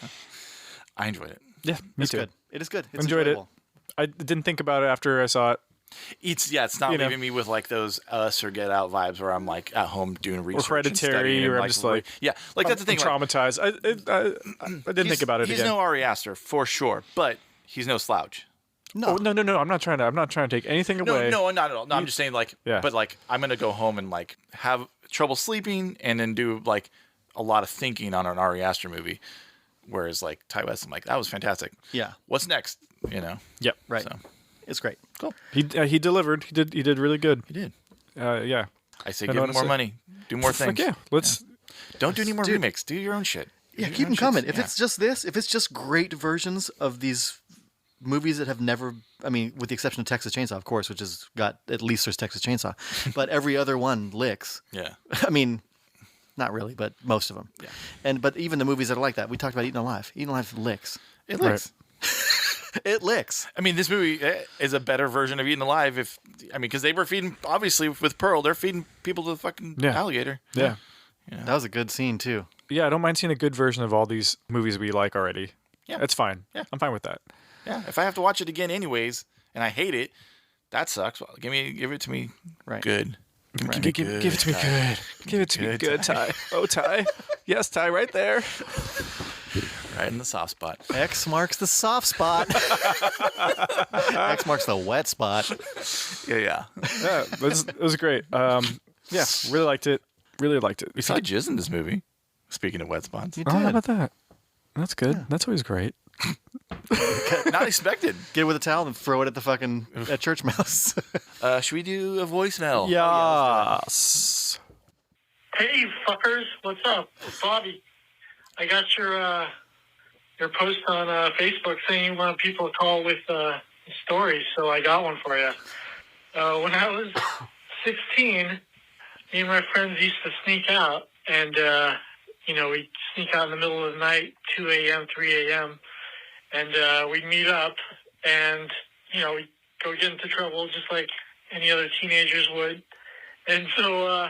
I enjoyed it. Yeah, me too. Good. It is good. It's enjoyed enjoyable. it. I didn't think about it after I saw it. It's not leaving me with those Us or Get Out vibes where I'm like at home doing research or Hereditary, or I'm just like that's the thing. I'm traumatized. I didn't think about it again. He's no Ari Aster for sure, but he's no slouch. No. I'm not trying to take anything away. No, not at all. No, I'm just saying but I'm gonna go home and have trouble sleeping and then do a lot of thinking on an Ari Aster movie. Whereas Ty West, I'm like, that was fantastic. Yeah. What's next? Yep. Right. So. It's great. Cool. He delivered. He did really good. He did. Yeah. I say give him more money. Do more things. Yeah. Let's. Don't do any more remakes. Do your own shit. Yeah, keep them coming. If it's just this, if it's just great versions of these movies that have never, with the exception of Texas Chainsaw, of course, which has got, at least there's Texas Chainsaw, but every other one licks. Yeah. Not really, but most of them. Yeah. But even the movies that are like that, we talked about Eaten Alive. Eaten Alive licks. It licks. Right. It licks. This movie is a better version of Eaten Alive because they were feeding, obviously with Pearl, they're feeding people to the fucking alligator. Yeah. That was a good scene too. Yeah, I don't mind seeing a good version of all these movies we like already. Yeah. It's fine. Yeah. I'm fine with that. Yeah. If I have to watch it again anyways, and I hate it, that sucks. Well, give it to me good. Give it to me good. Give it to me good, Ty. Oh, Ty. Yes, Ty, right there. Right in the soft spot. X marks the soft spot. X marks the wet spot. Yeah. It was great. Yeah, really liked it. We saw jizz in this movie. Speaking of wet spots. Oh, how about that? That's good. Yeah. That's always great. Not expected. Get it with a towel and throw it at the fucking church mouse. Should we do a voicemail? Yes. Hey, fuckers. What's up? It's Bobby. I got your post on Facebook saying you want people to call with stories, so I got one for you. When I was 16, me and my friends used to sneak out, and, we'd sneak out in the middle of the night, 2 a.m., 3 a.m., and we'd meet up, and, we'd go get into trouble just like any other teenagers would. And so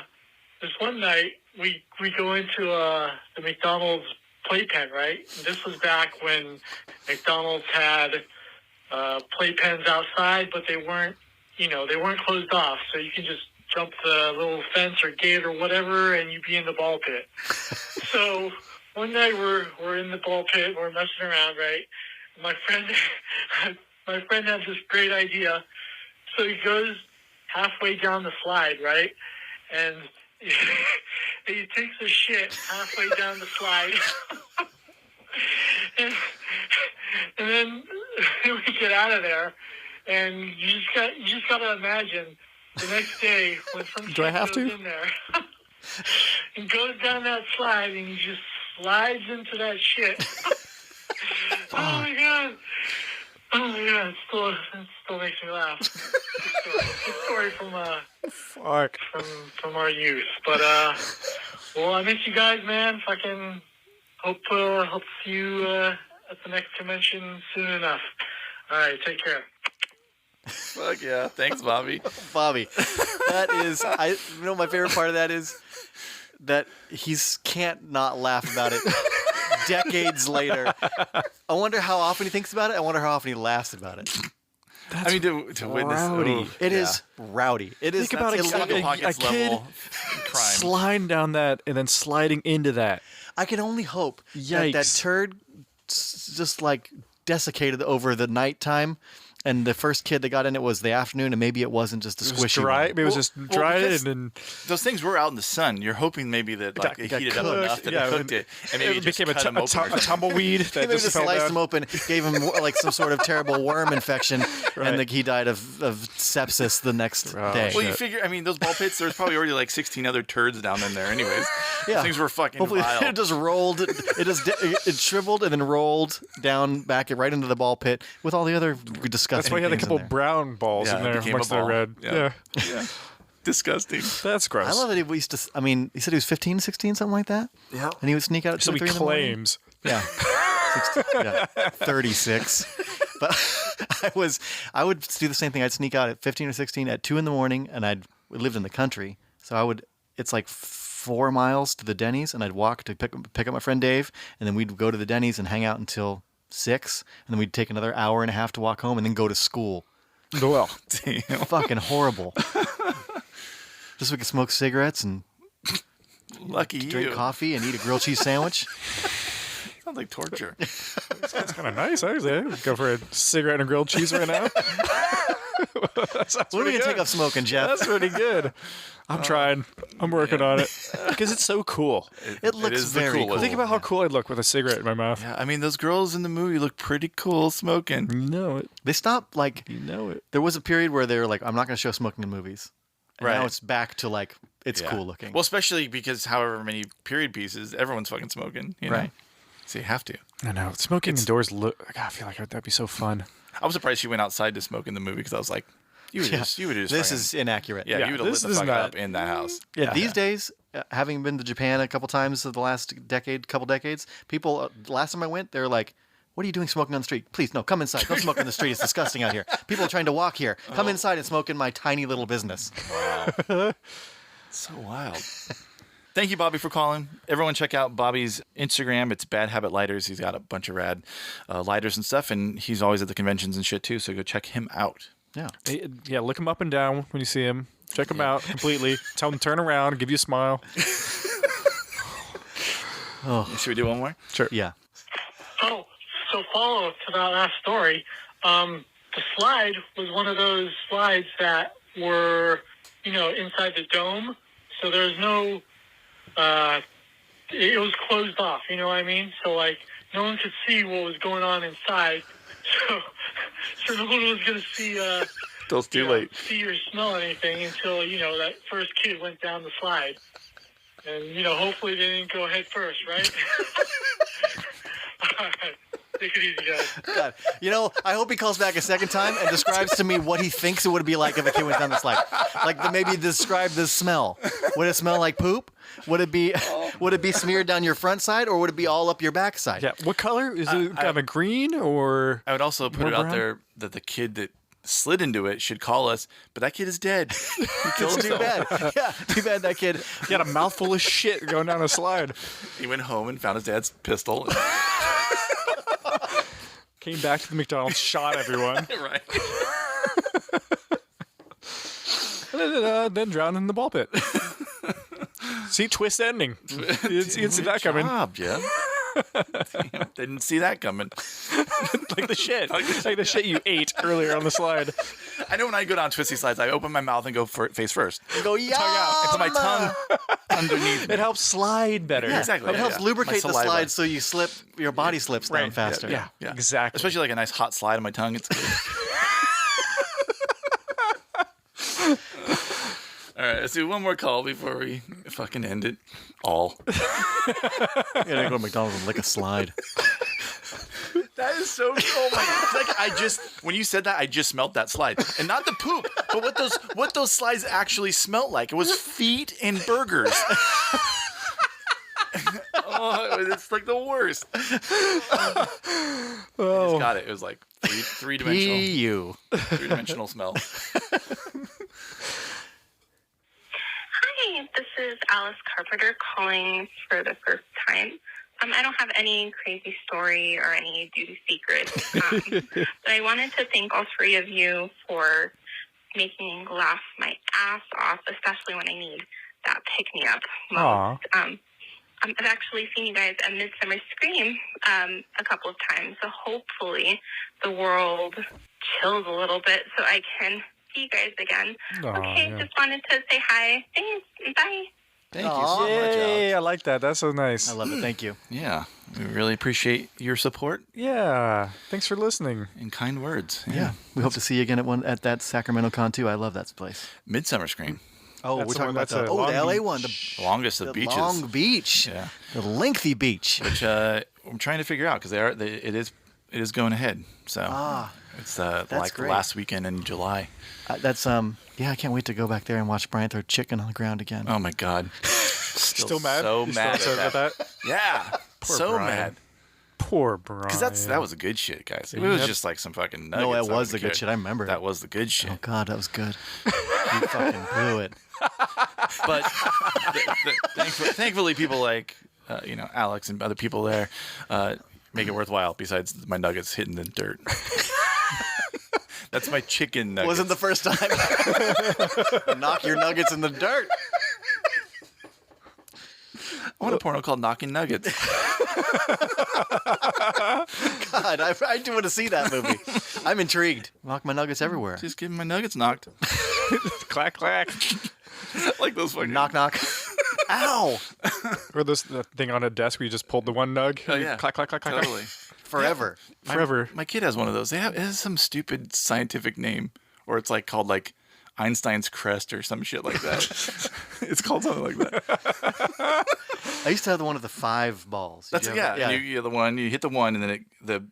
this one night, we go into the McDonald's playpen, right? And this was back when McDonald's had playpens outside, but they weren't closed off, so you can just jump the little fence or gate or whatever, and you'd be in the ball pit. So one night we're in the ball pit, we're messing around, right? My friend had this great idea. So he goes halfway down the slide, right? And he takes a shit halfway down the slide. and then we get out of there, And you just gotta imagine the next day when some Do I have goes to? in there and goes down that slide and he just slides into that shit. Oh my god. Oh my god, it still makes me laugh. Good story from our youth. But well, I miss you guys, man. Fucking hope to see you at the next convention soon enough. All right, take care. Fuck yeah. Thanks, Bobby. Bobby. That is, you know, my favorite part of that is that can't not laugh about it decades later. I wonder how often he thinks about it. I wonder how often he laughs about it. I mean, to witness. Rowdy. It is rowdy. It is. Think about a kid sliding down that and then sliding into that. I can only hope that turd just like desiccated over the nighttime. And the first kid that got in it was the afternoon, and maybe it wasn't just a squishy. Maybe it was just dry, and those things were out in the sun. You're hoping maybe that like, it heated up enough that it cooked it, and maybe it became a tumbleweed. That maybe just sliced him open, gave him like some sort of terrible worm infection, and he died of sepsis the next day. Well, you figure, I mean, those ball pits. There's probably already like 16 other turds down in there, anyways. Yeah, those things were fucking wild. It just rolled. It shriveled and then rolled down back right into the ball pit with all the other disgusting. That's why he had a couple brown balls in there amongst the red. Yeah. Disgusting. That's gross. I love that he used to. I mean, he said he was 15, 16, something like that. Yeah. And he would sneak out at 2 or 3 in the morning. Claims. Yeah. 36. But I would do the same thing. I'd sneak out at 15 or 16 at 2 in the morning, and we lived in the country, so it's like 4 miles to the Denny's, and I'd walk to pick up my friend Dave, and then we'd go to the Denny's and hang out until 6, and then we'd take another hour and a half to walk home and then go to school. Well, fucking horrible. Just so we could smoke cigarettes and drink coffee and eat a grilled cheese sandwich. Sounds like torture. Sounds kind of nice, actually. I'd go for a cigarette and a grilled cheese right now. When are we gonna take up smoking, Jeff? That's pretty good. I'm trying. I'm working on it because it's so cool. It looks very cool. Think about how cool I'd look with a cigarette in my mouth. Yeah, I mean, those girls in the movie look pretty cool smoking. You know it. They stopped You know it. There was a period where they were like, "I'm not going to show smoking in movies." And right. Now it's back to like it's cool looking. Well, especially because however many period pieces, everyone's fucking smoking. You know? Right. So you have to. I know. Smoking indoors. I feel like that'd be so fun. I was surprised she went outside to smoke in the movie because I was like, you would just. This is inaccurate. Yeah, you would have lit the fuck up in that house. Yeah, these days, having been to Japan a couple times of the last couple decades, people. Last time I went, they're like, "What are you doing smoking on the street? Please, no, come inside. Don't smoke on the street. It's disgusting out here. People are trying to walk here. Come inside and smoke in my tiny little business." Wow. So wild. Thank you, Bobby, for calling. Everyone check out Bobby's Instagram. It's Bad Habit Lighters. He's got a bunch of rad lighters and stuff, and he's always at the conventions and shit, too, so go check him out. Yeah, look him up and down when you see him. Check him out completely. Tell him to turn around, give you a smile. Should we do one more? Sure. Yeah. Oh, so follow up to that last story. The slide was one of those slides that were, inside the dome. So there's no, it was closed off, you know what I mean? So like no one could see what was going on inside. So no one was going to see, Till it's too late. See or smell anything until, that first kid went down the slide. And, hopefully they didn't go head first, right? All right. Take it easy, guys. God. I hope he calls back a second time and describes to me what he thinks it would be like if a kid went down the slide. Like maybe describe the smell. Would it smell like poop? Would it be smeared down your front side, or would it be all up your back side? Yeah. What color? Is it kind of green, or? I would also put it out there that the kid that slid into it should call us, but that kid is dead. He killed himself. Too bad. Yeah, too bad that kid. He had a mouthful of shit going down a slide. He went home and found his dad's pistol. Came back to the McDonald's, shot everyone. Right. And then drowned in the ball pit. See, twist ending. You didn't see that coming. Good job, Jeff. Damn, didn't see that coming. Like the shit. Like the shit you ate earlier on the slide. I know when I go down twisty slides, I open my mouth and go face first. You go, yeah. I put my tongue underneath. It helps slide better. Yeah, exactly. It helps lubricate the slide so your body slips down faster. Yeah, exactly. Especially like a nice hot slide on my tongue. It's good. All right, let's do one more call before we fucking end it all. Yeah, go to McDonald's and lick a slide. That is so. Oh my god! Like when you said that, I just smelled that slide, and not the poop, but what those slides actually smelled like. It was feet and burgers. Oh, it's like the worst. I just got it. It was like three-dimensional. Three-dimensional smell. Hi, this is Alice Carpenter calling for the first time. I don't have any crazy story or any duty secrets, but I wanted to thank all three of you for making me laugh my ass off, especially when I need that pick-me-up most. I've actually seen you guys at Midsummer Scream a couple of times, so hopefully the world chills a little bit so I can see you guys again. Just wanted to say hi. Thanks. Bye. Thank you so much, Alex. I like that. That's so nice. I love it. Thank you. Yeah, we really appreciate your support. Yeah, thanks for listening. And kind words. Yeah. We hope to see you again at that Sacramento Con too. I love that place. Midsummer Scream. Oh, we're talking about the LA one. The longest of beaches. Long beach. Yeah. The lengthy beach. Which I'm trying to figure out because it is going ahead. So it's like great. last weekend in July. I can't wait to go back there and watch Brian throw chicken on the ground again. Oh my God. Still mad? So mad at that? Yeah. So Brian. mad. Poor Brian. Because that was a good shit, guys. It was just like some fucking nuggets. No, that was the good shit. I remember. That was the good shit. Oh God, that was good. You fucking blew it. But thankfully, people like Alex and other people there make it worthwhile. Besides my nuggets hitting the dirt. That's my chicken nuggets. Wasn't the first time. Knock your nuggets in the dirt. I want a porno called Knocking Nuggets. God, I do want to see that movie. I'm intrigued. Knock my nuggets everywhere. Just getting my nuggets knocked. Clack, clack. Like those fucking... Knock, knock. Ow! Or the thing on a desk where you just pulled the one nug. Oh, yeah. Clack, clack, clack, clack. Totally. Forever. Yeah. Forever. My kid has one of those. It has some stupid scientific name. Or it's like called like Einstein's crest or some shit like that. It's called something like that. I used to have the one with the 5 balls. That's yeah. You the one. You hit the one, and then the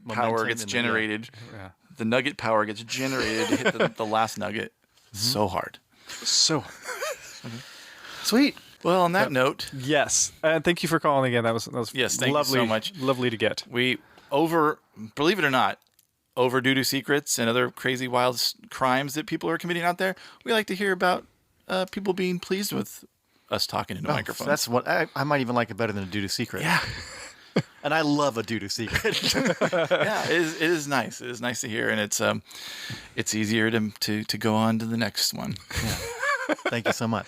power gets generated. Yeah. The nugget power gets generated to hit the last nugget. Mm-hmm. So hard. So sweet. Well, on that note, yes, and thank you for calling again. That was yes, thank lovely, you so much. Lovely to get. Believe it or not, over doo-doo secrets and other crazy wild crimes that people are committing out there, we like to hear about people being pleased with us talking into microphones. That's what I might even like it better than a doo-doo secret. Yeah. And I love a doo-doo secret. Yeah, it is nice. It is nice to hear, and it's easier to go on to the next one. Yeah. Thank you so much.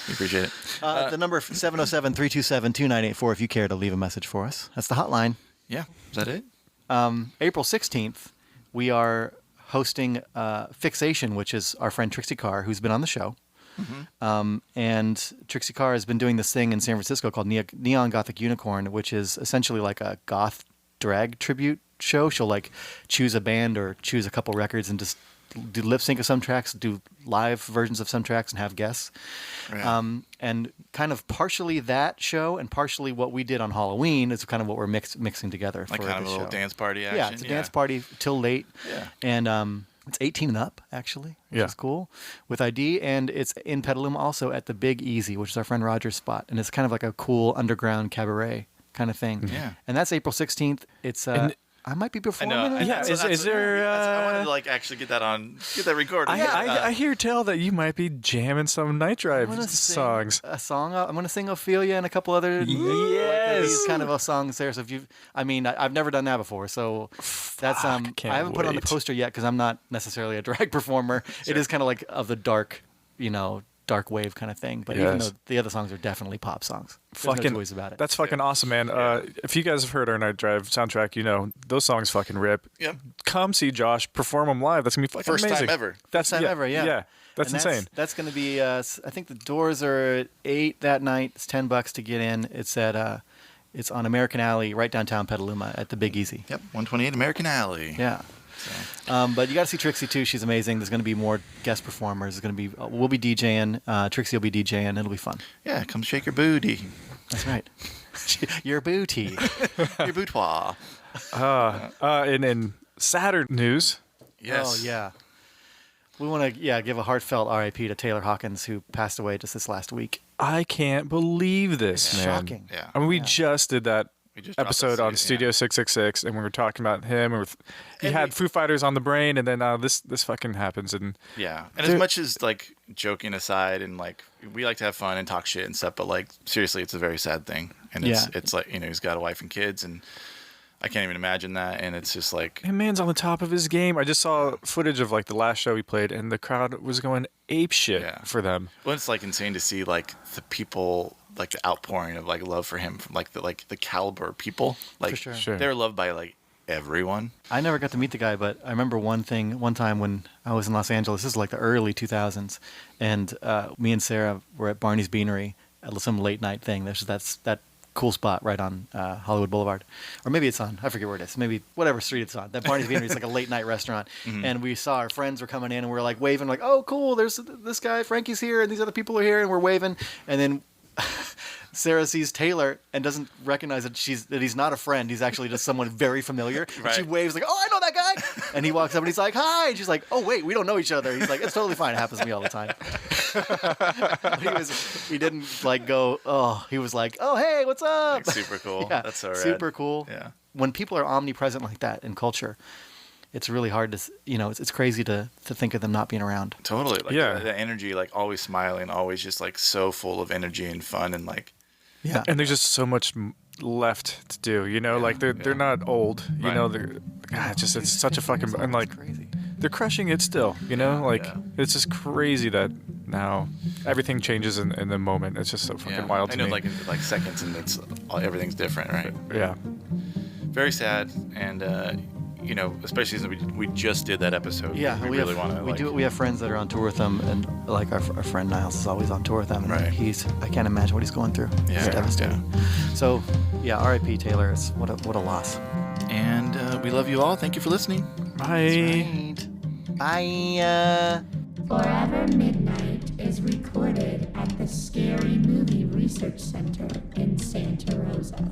We appreciate it. The number 707-327-2984 if you care to leave a message for us. That's the hotline. Yeah. Is that it? April 16th, we are hosting Fixation, which is our friend Trixie Carr, who's been on the show. Mm-hmm. And Trixie Carr has been doing this thing in San Francisco called Neon Gothic Unicorn, which is essentially like a goth drag tribute show. She'll like choose a band or choose a couple records and just do lip sync of some tracks, do live versions of some tracks, and have guests. Right. And kind of partially that show and partially what we did on Halloween is kind of what we're mixing together like for kind of a little show. Dance party action. Yeah, it's a dance party till late. Yeah. And it's 18 and up, actually, which is cool, with ID. And it's in Petaluma also at the Big Easy, which is our friend Roger's spot. And it's kind of like a cool underground cabaret kind of thing. Yeah. And that's April 16th. It's... I might be performing. I know. Yeah, is there? I wanted to like actually get that recorded. I hear tell that you might be jamming some Night Drive songs. A song. I'm going to sing Ophelia and a couple other these kind of songs there. So I've never done that before. So that's I haven't put it on the poster yet because I'm not necessarily a drag performer. Sure. It is kind of like of the dark, dark wave kind of thing. But even though the other songs are definitely pop songs. There's no toys about it. That's fucking awesome, man. If you guys have heard our Night Drive soundtrack, those songs fucking rip. Yep. Come see Josh perform them live. That's going to be fucking amazing. First time ever. First time ever, yeah. Yeah, that's insane. That's going to be, I think the doors are at 8 that night. It's $10 to get in. It's at, it's on American Alley, right downtown Petaluma at the Big Easy. Yep, 128 American Alley. Yeah. So. But you got to see Trixie too. She's amazing. There's going to be more guest performers. There's going to be we'll be DJing. Trixie will be DJing. It'll be fun. Yeah, come shake your booty. That's right. Your booty. Your boudoir. In Saturn news. Yes. Oh yeah. We want to give a heartfelt RIP to Taylor Hawkins, who passed away just this last week. I can't believe this, man. Shocking. Yeah. I mean, we just did that episode on Studio Studio 666, and we were talking about him. And he had Foo Fighters on the brain, and then this fucking happens. And as much as like joking aside, and like we like to have fun and talk shit and stuff, but like seriously, it's a very sad thing. And it's like he's got a wife and kids, and I can't even imagine that. And it's just like, man's on the top of his game. I just saw footage of like the last show he played, and the crowd was going ape shit for them. Well, it's like insane to see like the people, like the outpouring of like love for him from like the caliber of people. Like For sure. they're loved by like everyone. I never got to meet the guy, but I remember one time when I was in Los Angeles. This is like the early 2000s, and me and Sarah were at Barney's Beanery at some late night thing. There's that cool spot right on Hollywood Boulevard, or maybe it's on, I forget where it is, maybe whatever street it's on. That Barney's Beanery is like a late night restaurant, and we saw our friends were coming in, and we were like waving, like, oh cool, there's this guy Frankie's here, and these other people are here, and we're waving, and then Sarah sees Taylor and doesn't recognize that he's not a friend. He's actually just someone very familiar. Right. And she waves like, "Oh, I know that guy." And he walks up and he's like, "Hi." And she's like, "Oh, wait, we don't know each other." He's like, "It's totally fine. It happens to me all the time." He didn't like go. Oh, he was like, "Oh, hey, what's up?" Like, super cool. Yeah, That's so rad. super cool. Yeah. When people are omnipresent like that in culture, it's really hard to, it's crazy to think of them not being around. Totally. Like the energy, like always smiling, always just like so full of energy and fun and like. Yeah. And there's just so much left to do, like they're not old, it's such a fucking, and like crazy. They're crushing it still, it's just crazy that now everything changes in the moment. It's just so fucking wild to me. Like in like seconds and everything's different, right? Yeah. Very sad, and especially since we just did that episode. Yeah, we really want to. We have friends that are on tour with them, and like our friend Niles is always on tour with them. And right. I can't imagine what he's going through. Yeah, it's devastating. Yeah. So, R.I.P. Taylor. It's what a loss. And we love you all. Thank you for listening. Bye. Right. Bye. Forever Midnight is recorded at the Scary Movie Research Center in Santa Rosa.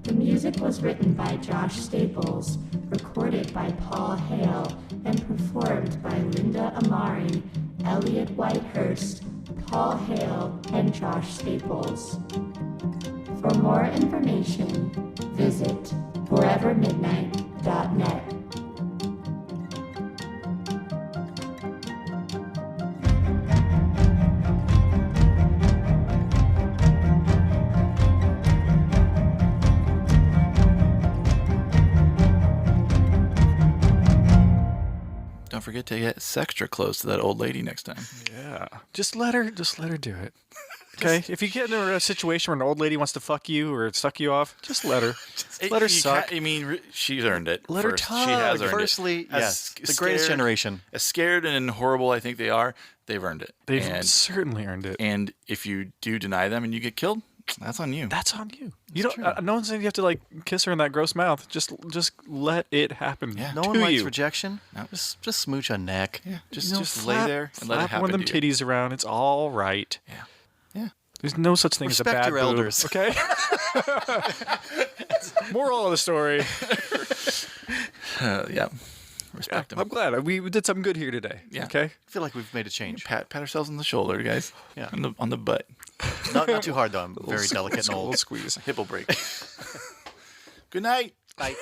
The music was written by Josh Staples, recorded by Paul Hale, and performed by Linda Amari, Elliot Whitehurst, Paul Hale, and Josh Staples. For more information, visit forevermidnight.net. Don't forget to get extra close to that old lady next time. Yeah. Just let her do it. Okay? If you get in a situation where an old lady wants to fuck you or suck you off, just let her. Let her suck. She's earned it. Let her first. tug. She has earned Firstly, it. yes. The greatest generation. As scared and horrible I think they are, they've earned it. They've certainly earned it. And if you do deny them and you get killed, that's on you. That's on you. You don't. No one's saying you have to like kiss her in that gross mouth. Just let it happen. Yeah. No one likes you. rejection. No. Just smooch a neck. Yeah. Just lay there and let it happen. One of them to you. titties around. It's all right. Yeah. Yeah. There's no such thing Respect as a bad your boob, elders. okay? Moral of the story. Yeah. Respect them. I'm glad we did something good here today. Yeah. Okay. I feel like we've made a change. Pat ourselves on the shoulder, guys. Yeah. On the butt. Not too hard though. I'm very delicate and old. Little squeeze. Hipple break. Good night. Bye.